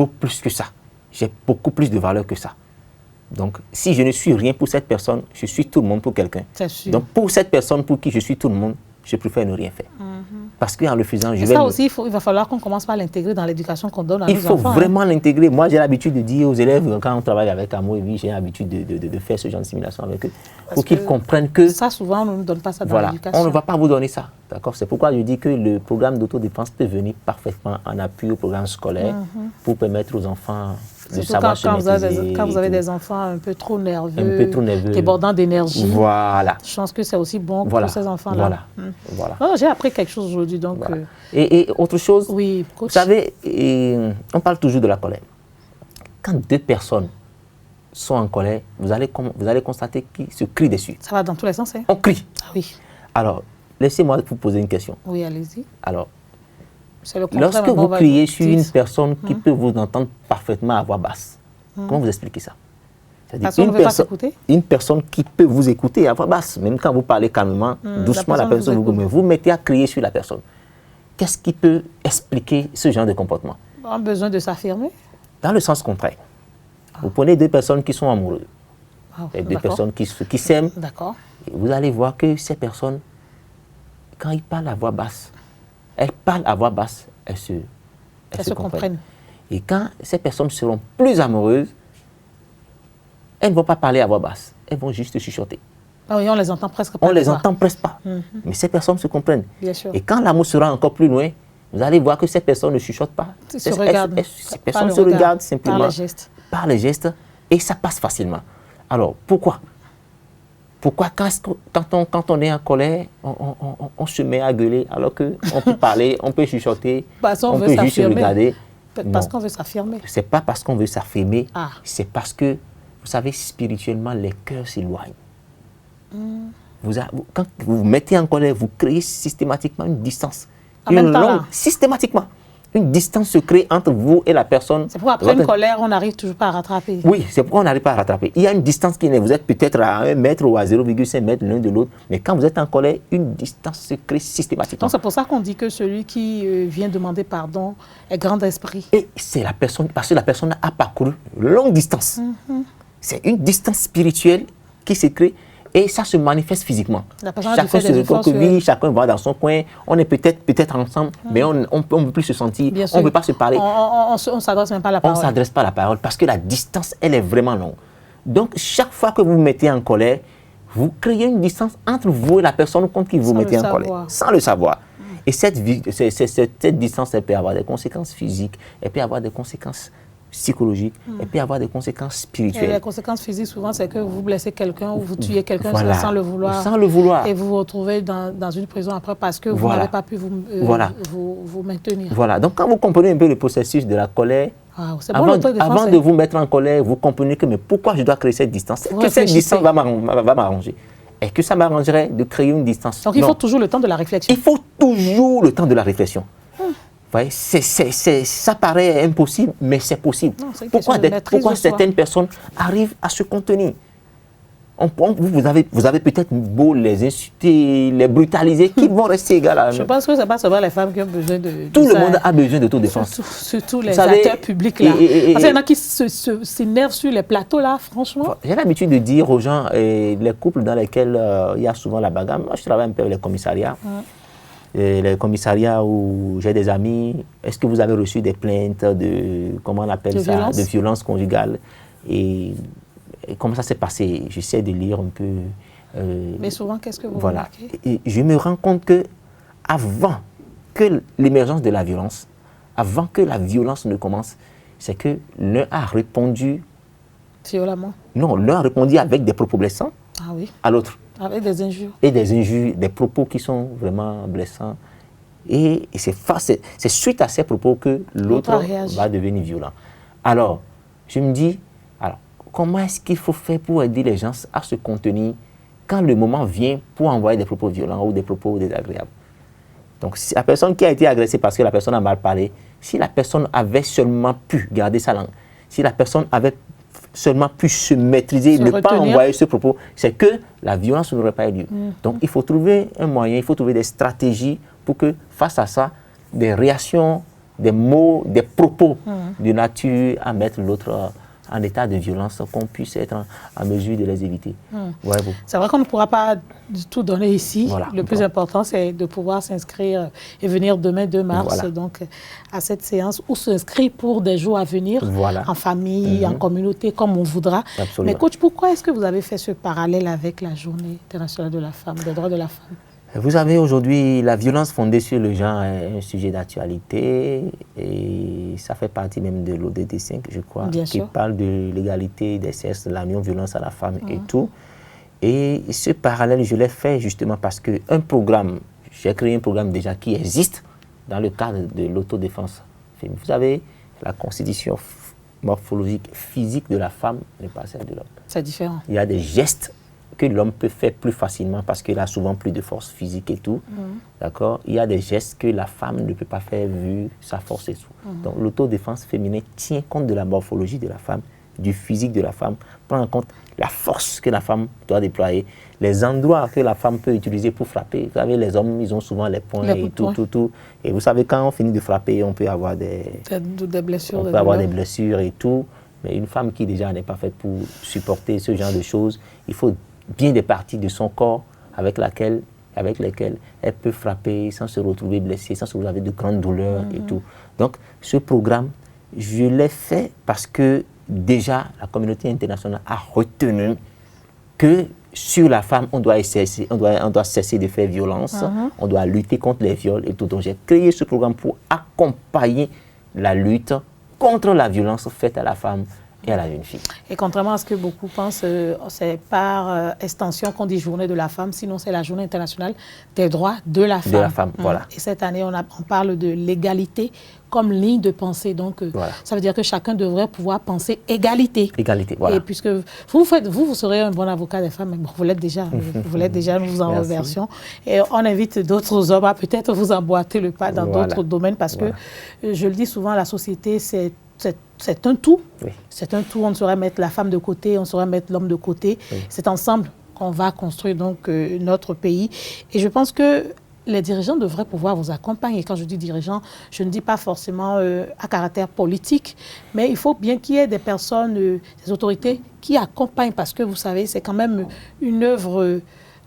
plus que ça. J'ai beaucoup plus de valeur que ça. Donc, si je ne suis rien pour cette personne, je suis tout le monde pour quelqu'un. Donc, pour cette personne pour qui je suis tout le monde, je préfère ne rien faire. Parce qu'en le faisant, je vais... Ça aussi, il va falloir qu'on commence par l'intégrer dans l'éducation qu'on donne à nos enfants. Il faut vraiment l'intégrer. Moi, j'ai l'habitude de dire aux élèves, quand on travaille avec Amour et Vie, j'ai l'habitude de faire ce genre de simulation avec eux. Pour qu'ils comprennent que... Ça, souvent, on ne nous donne pas ça dans l'éducation. On ne va pas vous donner ça. D'accord? C'est pourquoi je dis que le programme d'autodéfense peut venir parfaitement en appui au programme scolaire pour permettre aux enfants de savoir se maîtriser. Quand vous avez des enfants un peu trop nerveux, débordant d'énergie, voilà. Je pense que c'est aussi bon pour ces enfants-là. Voilà. Oh, j'ai appris quelque chose aujourd'hui. Donc, et autre chose, oui, vous savez, on parle toujours de la colère. Quand deux personnes sont en colère, vous allez constater qu'ils se crient dessus. Ça va dans tous les sens, hein? On crie. Ah oui. Alors, laissez-moi vous poser une question. Oui, allez-y. Alors, lorsque vous criez sur une personne qui peut vous entendre parfaitement à voix basse, comment vous expliquez ça? Une personne qui peut vous écouter à voix basse, même quand vous parlez calmement, doucement, la personne vous mettez à crier sur la personne. Qu'est-ce qui peut expliquer ce genre de comportement? On a besoin de s'affirmer. Dans le sens contraire. Vous prenez deux personnes qui sont amoureuses, deux personnes qui s'aiment, vous allez voir que ces personnes, quand ils parlent à voix basse, elles se comprennent. Et quand ces personnes seront plus amoureuses, elles ne vont pas parler à voix basse, elles vont juste chuchoter. Ah oui, on les entend presque pas. On les entend presque pas. Mais ces personnes se comprennent. Bien sûr. Et quand l'amour sera encore plus loin, vous allez voir que ces personnes ne chuchotent pas. Ces personnes se regardent simplement par les gestes. Et ça passe facilement. Alors, pourquoi quand on est en colère, on se met à gueuler alors qu'on peut parler, on peut chuchoter, on peut juste se regarder. Parce qu'on veut s'affirmer. Ce n'est pas parce qu'on veut s'affirmer, c'est parce que, vous savez, spirituellement, les cœurs s'éloignent. Quand vous vous mettez en colère, vous créez systématiquement une distance. Systématiquement. Une distance se crée entre vous et la personne. C'est pourquoi après une colère, on n'arrive toujours pas à rattraper. Oui, c'est pourquoi on n'arrive pas à rattraper. Il y a une distance qui est, vous êtes peut-être à 1 mètre ou à 0,5 mètres l'un de l'autre, mais quand vous êtes en colère, une distance se crée systématiquement. Donc c'est pour ça qu'on dit que celui qui vient demander pardon est grand d'esprit. Et c'est la personne, parce que la personne a parcouru longue distance. C'est une distance spirituelle qui se crée. Et ça se manifeste physiquement. Chacun se recroqueville, chacun va dans son coin. On est peut-être ensemble, mais on ne peut plus se sentir, on ne peut pas se parler. On ne s'adresse même pas à la parole. On ne s'adresse pas à la parole parce que la distance, elle est vraiment longue. Donc, chaque fois que vous vous mettez en colère, vous créez une distance entre vous et la personne contre qui vous vous mettez en colère, sans le savoir. Et cette distance, elle peut avoir des conséquences physiques, elle peut avoir des conséquences psychologique, et puis avoir des conséquences spirituelles. Et les conséquences physiques, souvent, c'est que vous blessez quelqu'un ou vous tuez quelqu'un sans le vouloir. Sans le vouloir. Et vous vous retrouvez dans une prison après parce que vous n'avez pas pu vous maintenir. Voilà. Donc, quand vous comprenez un peu le processus de la colère, avant de vous mettre en colère, vous comprenez que mais pourquoi je dois créer cette distance? Que cette distance va m'arranger. Est-ce que ça m'arrangerait de créer une distance? Donc, il faut toujours le temps de la réflexion. Il faut toujours le temps de la réflexion. Ça paraît impossible, mais c'est possible. Non, pourquoi certaines personnes arrivent à se contenir? Vous avez peut-être beau les insulter, les brutaliser, qui vont rester égales à eux. Je pense que ce n'est pas seulement les femmes qui ont besoin de tout le monde a besoin d'autodéfense. Surtout les acteurs publics là. Parce qu'il y en a qui s'énervent sur les plateaux là, franchement. J'ai l'habitude de dire aux gens, les couples dans lesquels il y a souvent la bagarre, moi je travaille un peu avec les commissariats. Les commissariats où j'ai des amis, est-ce que vous avez reçu des plaintes de, comment on appelle ça, de violence conjugale et comment ça s'est passé? J'essaie de lire un peu. Mais souvent, qu'est-ce que vous remarquez? Et je me rends compte que avant que l'émergence de la violence, avant que la violence ne commence, c'est que l'un a répondu violemment. Non, l'un a répondu avec des propos blessants à l'autre. Avec des injures. Et des injures, des propos qui sont vraiment blessants. Et c'est suite à ces propos que l'autre va devenir violent. Alors, je me dis, comment est-ce qu'il faut faire pour aider les gens à se contenir quand le moment vient pour envoyer des propos violents ou des propos désagréables? Donc, si la personne qui a été agressée parce que la personne a mal parlé, si la personne avait seulement pu garder sa langue, si la personne avait seulement pu se maîtriser, ne pas envoyer ce propos, c'est que la violence n'aurait pas eu lieu. Donc, il faut trouver un moyen, il faut trouver des stratégies pour que, face à ça, des réactions, des mots, des propos de nature à mettre l'autre en état de violence, qu'on puisse être en mesure de les éviter. C'est vrai qu'on ne pourra pas du tout donner ici. Le plus important, c'est de pouvoir s'inscrire et venir demain 2 mars donc, à cette séance ou s'inscrire pour des jours à venir, en famille, en communauté, comme on voudra. Absolument. Mais coach, pourquoi est-ce que vous avez fait ce parallèle avec la Journée internationale de la femme, des droits de la femme? Vous savez, aujourd'hui, la violence fondée sur le genre est un sujet d'actualité et ça fait partie même de l'ODD 5, je crois, qui parle de l'égalité des sexes, de la non-violence à la femme et tout. Et ce parallèle, je l'ai fait justement parce qu'un programme, j'ai créé un programme déjà qui existe dans le cadre de l'autodéfense féminine. Vous savez, la constitution morphologique physique de la femme n'est pas celle de l'homme. C'est différent. Il y a des gestes que l'homme peut faire plus facilement parce qu'il a souvent plus de force physique et tout. D'accord? Il y a des gestes que la femme ne peut pas faire vu sa force et tout. Donc l'autodéfense féminine tient compte de la morphologie de la femme, du physique de la femme, prend en compte la force que la femme doit déployer, les endroits que la femme peut utiliser pour frapper. Vous savez, les hommes, ils ont souvent les poings et tout. Et vous savez, quand on finit de frapper, on peut avoir des blessures. On peut avoir des blessures et tout. Mais une femme qui déjà n'est pas faite pour supporter ce genre de choses, il faut bien des parties de son corps avec lesquelles elle peut frapper sans se retrouver blessée, sans se retrouver avec de grandes douleurs et tout. Donc, ce programme, je l'ai fait parce que déjà, la communauté internationale a retenu que sur la femme, on doit cesser de faire violence, on doit lutter contre les viols et tout. Donc, j'ai créé ce programme pour accompagner la lutte contre la violence faite à la femme et à la jeune fille. Et contrairement à ce que beaucoup pensent, c'est par extension qu'on dit journée de la femme, sinon c'est la journée internationale des droits de la femme. De la femme, voilà. Et cette année, on parle de l'égalité comme ligne de pensée. Donc, voilà. Ça veut dire que chacun devrait pouvoir penser égalité. Égalité, voilà. Et puisque vous serez un bon avocat des femmes, bon, vous l'êtes déjà, nous vous en remercions. Et on invite d'autres hommes à peut-être vous emboîter le pas dans d'autres domaines parce que, je le dis souvent, la société, c'est un tout. Oui. C'est un tout. On ne saurait mettre la femme de côté, on ne saurait mettre l'homme de côté. Oui. C'est ensemble qu'on va construire donc notre pays. Et je pense que les dirigeants devraient pouvoir vous accompagner. Quand je dis dirigeants, je ne dis pas forcément à caractère politique, mais il faut bien qu'il y ait des personnes, des autorités qui accompagnent, parce que vous savez, c'est quand même une œuvre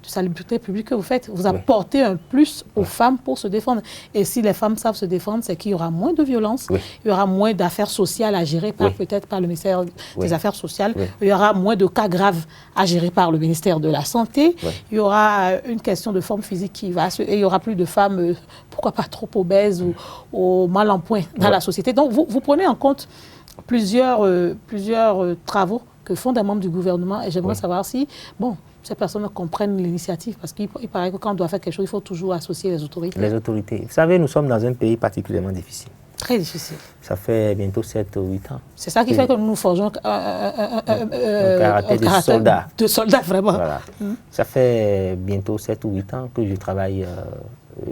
de salubrité publique que vous faites. Vous apportez un plus aux femmes pour se défendre. Et si les femmes savent se défendre, c'est qu'il y aura moins de violence, il y aura moins d'affaires sociales à gérer peut-être par le ministère des Affaires sociales, il y aura moins de cas graves à gérer par le ministère de la Santé, il y aura une question de forme physique qui va et il y aura plus de femmes, pourquoi pas trop obèses ou mal en point dans la société. Donc vous prenez en compte plusieurs travaux que font des membres du gouvernement et j'aimerais savoir si, ces personnes comprennent l'initiative parce qu'il paraît que quand on doit faire quelque chose, il faut toujours associer les autorités. Les autorités. Vous savez, nous sommes dans un pays particulièrement difficile. Très difficile. Ça fait bientôt 7 ou 8 ans. C'est ça qui fait que nous forgeons un caractère de soldat. De soldat, vraiment. Voilà. Ça fait bientôt 7 ou 8 ans que je travaille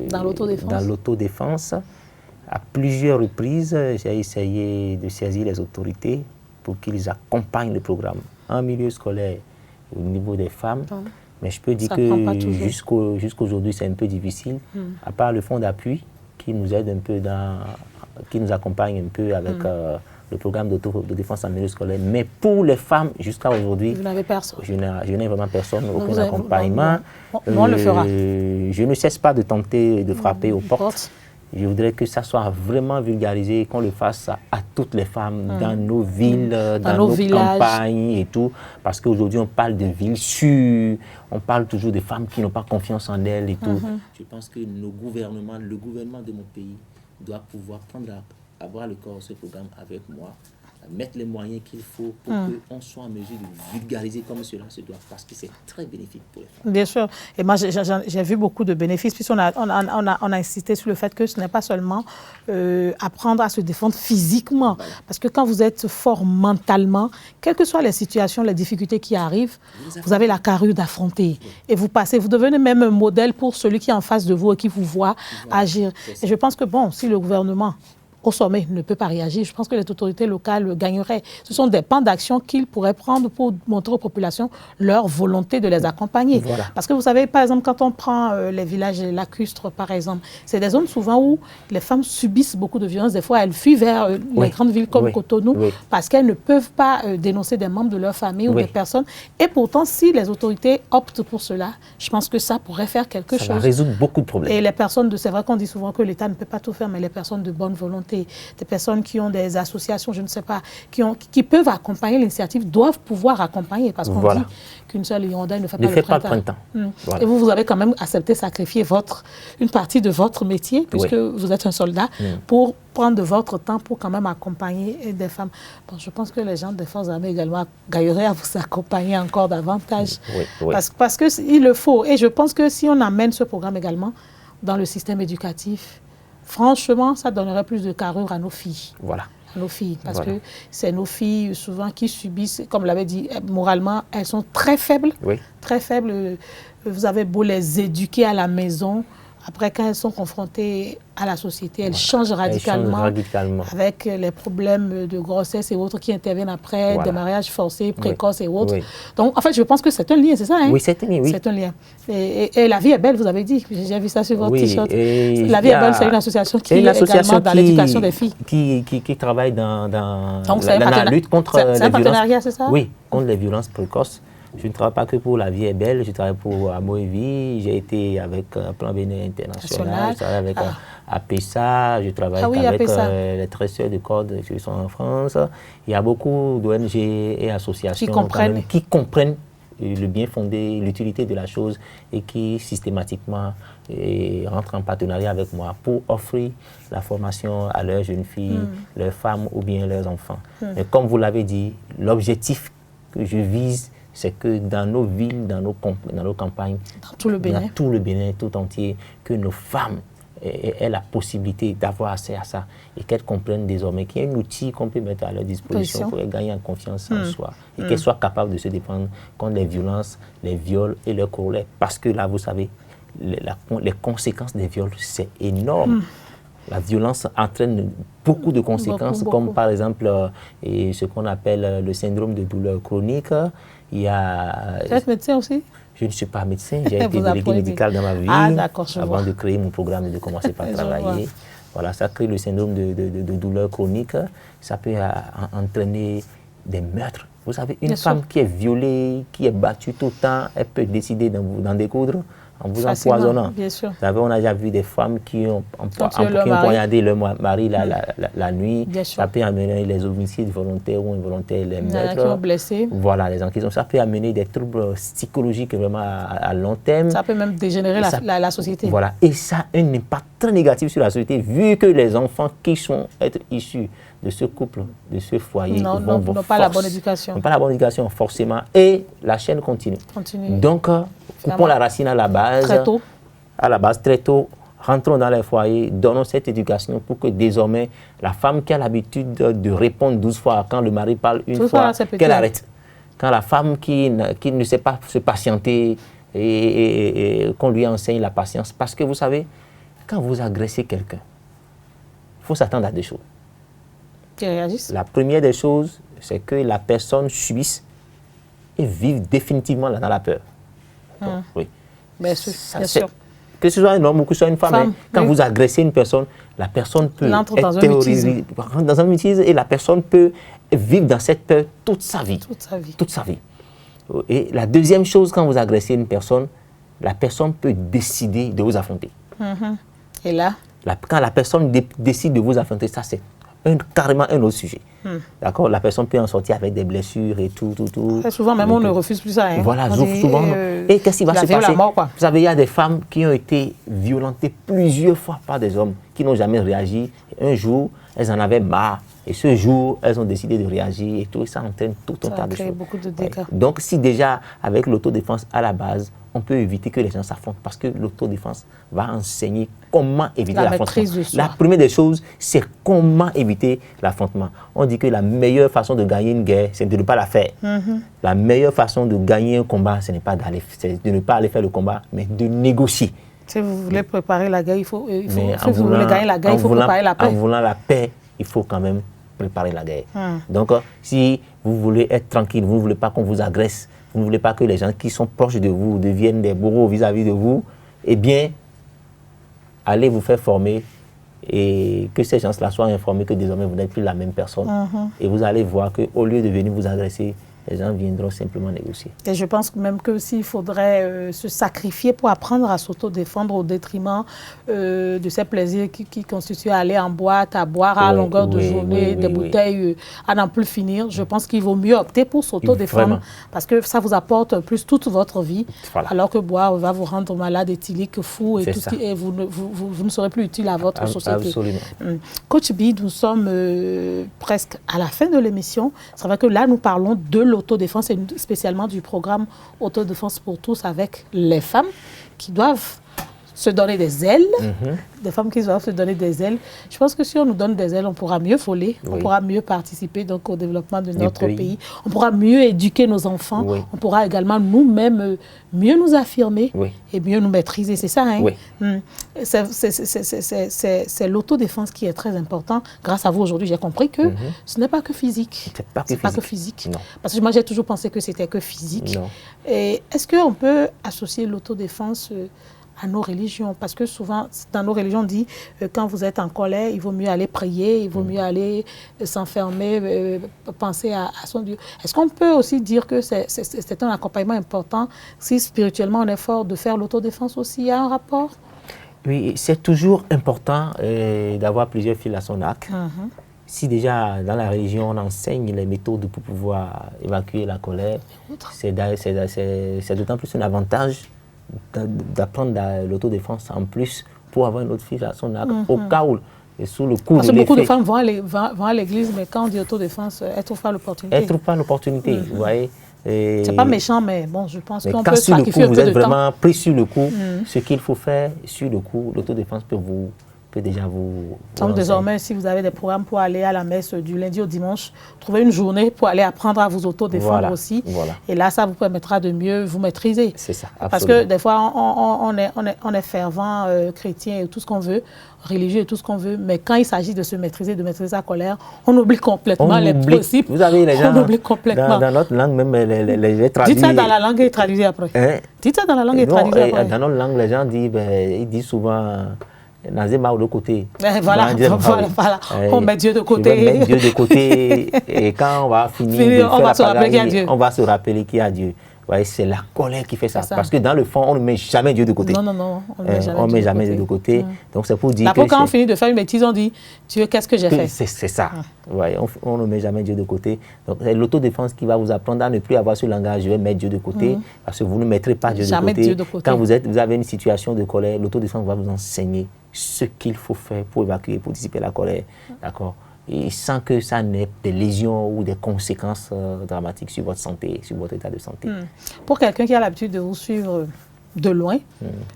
dans l'autodéfense. Dans l'autodéfense. À plusieurs reprises, j'ai essayé de saisir les autorités pour qu'ils accompagnent le programme en milieu scolaire au niveau des femmes. Mais je peux dire que jusqu'aujourd'hui, c'est un peu difficile, à part le fonds d'appui qui nous aide un peu qui nous accompagne un peu avec le programme de défense en milieu scolaire. Mais pour les femmes, jusqu'à aujourd'hui, vous n'avez personne. Je n'ai vraiment personne, aucun accompagnement. On le fera. Je ne cesse pas de tenter de frapper aux portes. Je voudrais que ça soit vraiment vulgarisé, qu'on le fasse à toutes les femmes dans nos villes, dans nos campagnes et tout. Parce qu'aujourd'hui, on parle de villes sûres, on parle toujours des femmes qui n'ont pas confiance en elles et tout. Je pense que le gouvernement de mon pays doit pouvoir avoir le corps de ce programme avec moi, mettre les moyens qu'il faut pour qu'on soit en mesure de vulgariser comme cela se doit, parce que c'est très bénéfique pour les femmes. Bien sûr. Et moi, j'ai vu beaucoup de bénéfices, puisqu'on a insisté sur le fait que ce n'est pas seulement apprendre à se défendre physiquement, parce que quand vous êtes fort mentalement, quelles que soient les situations, les difficultés qui arrivent, vous avez la carrure d'affronter. Et vous devenez même un modèle pour celui qui est en face de vous et qui vous voit agir. Et je pense que, si le gouvernement au sommet ne peut pas réagir, je pense que les autorités locales gagneraient. Ce sont des plans d'action qu'ils pourraient prendre pour montrer aux populations leur volonté de les accompagner. Parce que vous savez, par exemple, quand on prend les villages lacustres, par exemple, c'est des zones souvent où les femmes subissent beaucoup de violences. Des fois, elles fuient vers les grandes villes comme Cotonou parce qu'elles ne peuvent pas dénoncer des membres de leur famille ou des personnes. Et pourtant, si les autorités optent pour cela, je pense que ça pourrait faire quelque chose. Ça va résoudre beaucoup de problèmes. Et les personnes, c'est vrai qu'on dit souvent que l'État ne peut pas tout faire, mais les personnes de bonne volonté, des personnes qui ont des associations, je ne sais pas, qui peuvent accompagner l'initiative, doivent pouvoir accompagner, parce qu'on dit qu'une seule hirondelle ne fait pas le printemps. Et vous avez quand même accepté de sacrifier une partie de votre métier, puisque vous êtes un soldat, pour prendre de votre temps pour quand même accompagner des femmes. Je pense que les gens des forces armées également gagneraient à vous accompagner encore davantage, parce qu'il le faut. Et je pense que si on amène ce programme également dans le système éducatif, franchement, ça donnerait plus de carrure à nos filles. À nos filles, parce que c'est nos filles souvent qui subissent, comme l'avait dit, moralement, elles sont très faibles. Très faibles. Vous avez beau les éduquer à la maison, après quand elles sont confrontées à la société, elles changent radicalement, avec les problèmes de grossesse et autres qui interviennent après, des mariages forcés, précoces et autres. Donc, en fait, je pense que c'est un lien, c'est ça, hein? Oui, c'est un lien, C'est un lien. Et La Vie est belle, vous avez dit, j'ai vu ça sur votre t-shirt. La Vie est belle, c'est une association qui est également dans l'éducation des filles. Qui travaille dans la lutte contre les violences. C'est un partenariat, c'est ça? Oui, contre les violences précoces. Je ne travaille pas que pour La Vie est belle, je travaille pour Amour et Vie, j'ai été avec Plan Bénin International, je travaille avec APESA, je travaille avec les tresseurs de cordes qui sont en France. Il y a beaucoup d'ONG et associations qui comprennent le bien fondé, l'utilité de la chose et qui systématiquement rentrent en partenariat avec moi pour offrir la formation à leurs jeunes filles, leurs femmes ou bien leurs enfants. Mais comme vous l'avez dit, l'objectif que je vise, c'est que dans nos villes, dans nos campagnes, dans tout le Bénin tout entier, que nos femmes aient la possibilité d'avoir accès à ça et qu'elles comprennent désormais qu'il y a un outil qu'on peut mettre à leur disposition pour gagner en confiance en soi et qu'elles soient capables de se défendre contre les violences, les viols et leurs corollaires. Parce que là, vous savez, les conséquences des viols, c'est énorme. La violence entraîne beaucoup de conséquences, comme par exemple ce qu'on appelle le syndrome de douleur chronique. Il y a... Vous êtes médecin aussi? Je ne suis pas médecin, j'ai été délégué médical dans ma vie avant de créer mon programme et de commencer par travailler. Voilà, ça crée le syndrome de douleur chronique. Ça peut entraîner des meurtres. Vous savez, une femme qui est violée, qui est battue tout le temps, elle peut décider d'en découdre en vous empoisonnant. Bien sûr. Vous savez, on a déjà vu des femmes qui ont poignardé leur mari la nuit. Ça peut amener les homicides volontaires ou involontaires, les meurtres. Qui ont blessé. Voilà, les enquêtes. Ça peut amener des troubles psychologiques vraiment à long terme. Ça peut même dégénérer la société. Voilà, et ça a un impact très négatif sur la société, vu que les enfants qui sont issus de ce couple, de ce foyer, n'ont pas la bonne éducation. N'ont pas la bonne éducation, forcément. Et la chaîne continue. Donc, coupons la racine à la base. Très tôt. À la base, très tôt. Rentrons dans les foyers, donnons cette éducation pour que désormais, la femme qui a l'habitude de répondre 12 fois quand le mari parle une fois, qu'elle arrête. Quand la femme qui ne sait pas se patienter et qu'on lui enseigne la patience. Parce que vous savez, quand vous agressez quelqu'un, il faut s'attendre à deux choses. Qui réagissent. La première des choses, c'est que la personne subisse et vive définitivement dans la peur. Donc, oui. Bien sûr. Que ce soit un homme ou que ce soit une femme, quand vous agressez une personne, la personne peut être terrorisée dans un mutisme et la personne peut vivre dans cette peur toute sa vie. Toute sa vie. Et la deuxième chose, quand vous agressez une personne, la personne peut décider de vous affronter. Et là? Quand la personne décide de vous affronter, ça c'est carrément un autre sujet. D'accord? La personne peut en sortir avec des blessures et tout. Très souvent, même on ne refuse plus ça. Hein. Voilà, souvent. Et qu'est-ce qui va se passer? Vous savez, il y a des femmes qui ont été violentées plusieurs fois par des hommes qui n'ont jamais réagi. Un jour, elles en avaient marre. Et ce jour, elles ont décidé de réagir et tout. Et ça entraîne tout un tas de choses. Beaucoup de dégâts. Donc, si déjà, avec l'autodéfense à la base, on peut éviter que les gens s'affrontent parce que l'autodéfense va enseigner comment éviter l'affrontement. La première des choses, c'est comment éviter l'affrontement. On dit que la meilleure façon de gagner une guerre, c'est de ne pas la faire. La meilleure façon de gagner un combat, c'est de ne pas aller faire le combat, mais de négocier. Si vous voulez préparer la guerre, si vous voulez gagner la guerre, il faut préparer la paix. En voulant la paix, il faut quand même préparer la guerre. Donc, si vous voulez être tranquille, vous ne voulez pas qu'on vous agresse, vous ne voulez pas que les gens qui sont proches de vous deviennent des bourreaux vis-à-vis de vous, eh bien, allez vous faire former et que ces gens-là soient informés que désormais vous n'êtes plus la même personne. Et vous allez voir qu'au lieu de venir vous agresser, les gens viendront simplement négocier. Et je pense même que s'il faudrait se sacrifier pour apprendre à s'autodéfendre au détriment de ces plaisirs qui constituent aller en boîte, à boire à longueur de journée, des bouteilles à n'en plus finir, je pense qu'il vaut mieux opter pour s'autodéfendre parce que ça vous apporte plus toute votre vie, alors que boire va vous rendre malade, éthylique, fou et, et vous ne serez plus utile à votre société. Absolument. Coach B, nous sommes presque à la fin de l'émission. C'est vrai que là, nous parlons de l'autodéfense et spécialement du programme Autodéfense pour tous avec les femmes qui doivent se donner des ailes, des femmes qui doivent se donner des ailes. Je pense que si on nous donne des ailes, on pourra mieux voler, on pourra mieux participer donc, au développement de notre pays, on pourra mieux éduquer nos enfants, on pourra également nous-mêmes mieux nous affirmer et mieux nous maîtriser. C'est ça, hein? C'est l'autodéfense qui est très important. Grâce à vous aujourd'hui, j'ai compris que ce n'est pas que physique. C'est pas que physique. Non. Parce que moi, j'ai toujours pensé que c'était que physique. Est-ce qu'on peut associer l'autodéfense à nos religions, parce que souvent, dans nos religions, on dit quand vous êtes en colère, il vaut mieux aller prier, il vaut mieux aller s'enfermer, penser à son Dieu. Est-ce qu'on peut aussi dire que c'est un accompagnement important, si spirituellement on est fort, de faire l'autodéfense aussi? Il y a un rapport? Oui, c'est toujours important d'avoir plusieurs fils à son arc. si déjà dans la religion on enseigne les méthodes pour pouvoir évacuer la colère, c'est d'autant plus un avantage d'apprendre l'autodéfense en plus pour avoir une autre fille à son arc au cas où, et sous le coup Parce de que beaucoup de l'effet. femmes vont à l'église, mais quand on dit autodéfense, elles ne trouvent pas l'opportunité. Elles ne trouvent pas l'opportunité, vous voyez. C'est pas méchant, mais bon, je pense qu'on peut quand sur le coup, sacrifier un vous peu êtes de temps. vraiment pris sur le coup, ce qu'il faut faire sur le coup, l'autodéfense peut déjà vous Donc désormais, si vous avez des programmes pour aller à la messe du lundi au dimanche, trouvez une journée pour aller apprendre à vous autodéfendre aussi. Voilà. Et là, ça vous permettra de mieux vous maîtriser. C'est ça, Parce absolument. que des fois, on est fervent, chrétien et tout ce qu'on veut, religieux et tout ce qu'on veut, mais quand il s'agit de se maîtriser, de maîtriser sa colère, on oublie complètement les principes. Vous avez les gens, on oublie complètement. Dans notre langue, même les traduits. Dites ça dans la langue et traduisez après. Hein? Dites ça dans la langue et traduisez après. Dans notre langue, les gens disent, ils disent souvent, Nazema de côté. Voilà. On met Dieu de côté. On met Dieu de côté et quand on va finir, on va se rappeler qu'il y a Dieu. On va se rappeler qu'il y a Dieu. Ouais, c'est la colère qui fait ça. Parce que dans le fond, on ne met jamais Dieu de côté. Non, on ne met jamais Dieu de côté. Donc c'est pour dire que quand on finit de faire une bêtise, on dit, Dieu, qu'est-ce que j'ai fait? C'est ça. Ouais, on ne met jamais Dieu de côté. Donc c'est l'autodéfense qui va vous apprendre à ne plus avoir ce langage, je vais mettre Dieu de côté, parce que vous ne mettrez pas Dieu de côté. Quand vous avez une situation de colère, l'autodéfense va vous enseigner ce qu'il faut faire pour évacuer, pour dissiper la colère. D'accord? Et sans que ça n'ait des lésions ou des conséquences dramatiques sur votre santé, sur votre état de santé. Pour quelqu'un qui a l'habitude de vous suivre de loin,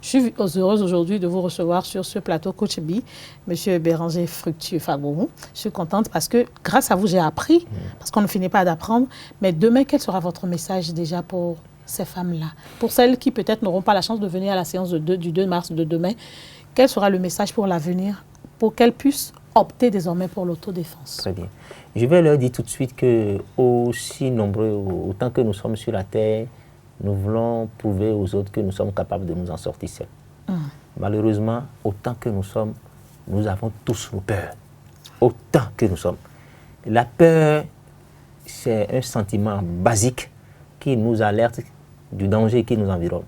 je suis heureuse aujourd'hui de vous recevoir sur ce plateau Coach B, M. Béranger Fructueux Fagourou. Je suis contente parce que grâce à vous, j'ai appris, parce qu'on ne finit pas d'apprendre. Mais demain, quel sera votre message déjà pour ces femmes-là? Pour celles qui peut-être n'auront pas la chance de venir à la séance du 2 mars de demain, quel sera le message pour l'avenir, pour qu'elles puissent opter désormais pour l'autodéfense? Très bien. Je vais leur dire tout de suite que, aussi nombreux, autant que nous sommes sur la terre, nous voulons prouver aux autres que nous sommes capables de nous en sortir seuls. Malheureusement, autant que nous sommes, nous avons tous nos peurs. Autant que nous sommes. La peur, c'est un sentiment basique qui nous alerte du danger qui nous environne.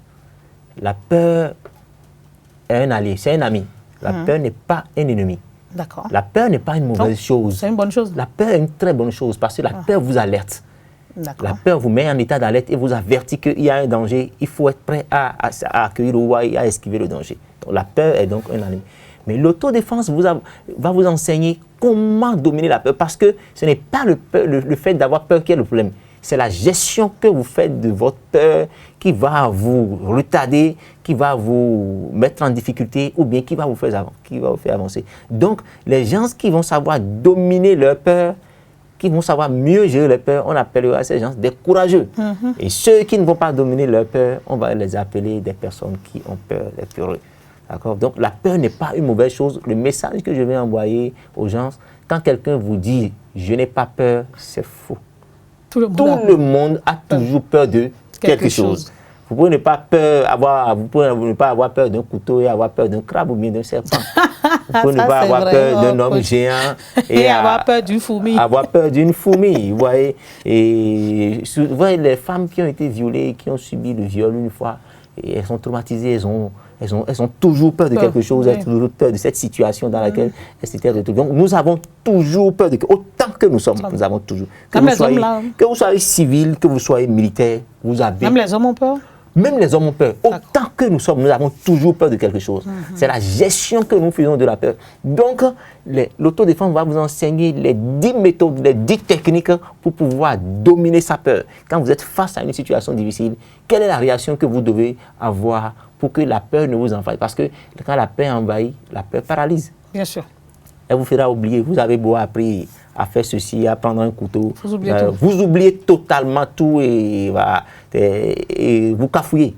La peur est un allié, c'est un ami. La peur n'est pas un ennemi. D'accord. La peur n'est pas une mauvaise chose. C'est une bonne chose. La peur est une très bonne chose parce que la peur vous alerte. La peur vous met en état d'alerte et vous avertit qu'il y a un danger. Il faut être prêt à accueillir ou à esquiver le danger. Donc, la peur est donc un ennemi. Mais l'autodéfense va vous enseigner comment dominer la peur parce que ce n'est pas le fait d'avoir peur qui est le problème. C'est la gestion que vous faites de votre peur qui va vous retarder, qui va vous mettre en difficulté ou bien qui va vous faire avancer. Donc, les gens qui vont savoir dominer leur peur, qui vont savoir mieux gérer leur peur, on appellera ces gens des courageux. Et ceux qui ne vont pas dominer leur peur, on va les appeler des personnes qui ont peur, des peureux. D'accord? Donc, la peur n'est pas une mauvaise chose. Le message que je vais envoyer aux gens, quand quelqu'un vous dit « je n'ai pas peur », c'est faux. Tout le monde a toujours peur de quelque chose. Vous pouvez ne pas avoir peur d'un couteau et avoir peur d'un crabe ou bien d'un serpent. Vous pouvez ne pas avoir peur d'un homme géant et avoir peur d'une fourmi. Avoir peur d'une fourmi, vous voyez. Et vous voyez, les femmes qui ont été violées, qui ont subi le viol une fois, et elles sont traumatisées, elles ont toujours peur de quelque chose, elles ont toujours peur de cette situation dans laquelle elles s'étaient retrouvées. Donc nous avons toujours peur de autant que nous sommes, nous avons toujours. Que vous soyez civil, que vous soyez militaire, vous avez. Même les hommes ont peur? Même les hommes ont peur. Autant que nous sommes, nous avons toujours peur de quelque chose. C'est la gestion que nous faisons de la peur. Donc, l'autodéfense va vous enseigner les 10 méthodes, les 10 techniques pour pouvoir dominer sa peur. Quand vous êtes face à une situation difficile, quelle est la réaction que vous devez avoir pour que la peur ne vous envahisse? Parce que quand la peur envahit, la peur paralyse. Bien sûr. Elle vous fera oublier. Vous avez beau appris à faire ceci, à prendre un couteau. Vous oubliez totalement tout et vous cafouillez.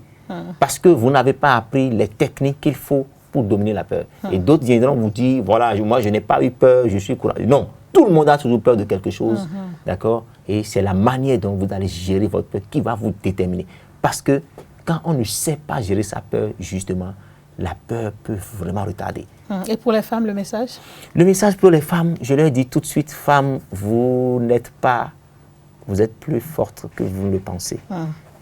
Parce que vous n'avez pas appris les techniques qu'il faut pour dominer la peur. Et d'autres viendront vous dire, voilà, moi je n'ai pas eu peur, je suis courageux. Non, tout le monde a toujours peur de quelque chose. D'accord? Et c'est la manière dont vous allez gérer votre peur qui va vous déterminer. Parce que quand on ne sait pas gérer sa peur, justement, la peur peut vraiment retarder. Et pour les femmes, le message? Le message pour les femmes, je leur dis tout de suite, femmes, vous êtes plus fortes que vous ne le pensez.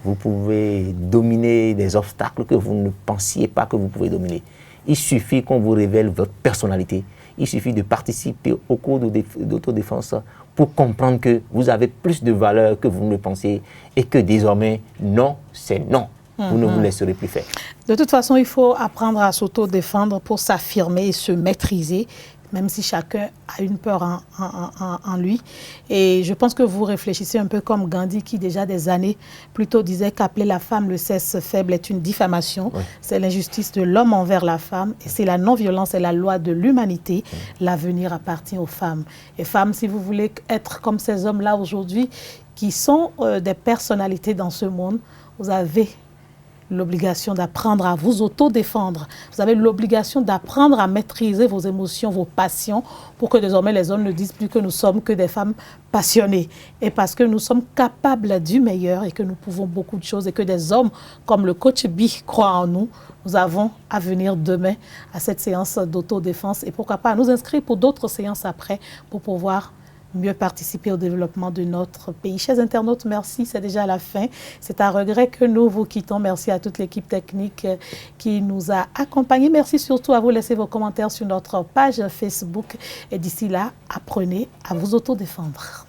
Vous pouvez dominer des obstacles que vous ne pensiez pas que vous pouvez dominer. Il suffit qu'on vous révèle votre personnalité. Il suffit de participer au cours d'autodéfense pour comprendre que vous avez plus de valeur que vous ne le pensez et que désormais, non, c'est non. Vous ne vous laisserez plus faire. De toute façon, il faut apprendre à s'autodéfendre pour s'affirmer et se maîtriser, même si chacun a une peur en lui. Et je pense que vous réfléchissez un peu comme Gandhi, qui déjà des années plus tôt disait qu'appeler la femme le sexe faible est une diffamation. Oui. C'est l'injustice de l'homme envers la femme. Et c'est la non-violence et la loi de l'humanité. Oui. L'avenir appartient aux femmes. Et femmes, si vous voulez être comme ces hommes-là aujourd'hui, qui sont des personnalités dans ce monde, vous avez l'obligation d'apprendre à vous autodéfendre. Vous avez l'obligation d'apprendre à maîtriser vos émotions, vos passions, pour que désormais les hommes ne disent plus que nous sommes que des femmes passionnées. Et parce que nous sommes capables du meilleur et que nous pouvons beaucoup de choses et que des hommes comme le coach B croient en nous, nous avons à venir demain à cette séance d'autodéfense et pourquoi pas nous inscrire pour d'autres séances après pour pouvoir mieux participer au développement de notre pays. Chers internautes, merci, c'est déjà la fin. C'est un regret que nous vous quittons. Merci à toute l'équipe technique qui nous a accompagnés. Merci surtout à vous. Laissez vos commentaires sur notre page Facebook. Et d'ici là, apprenez à vous autodéfendre.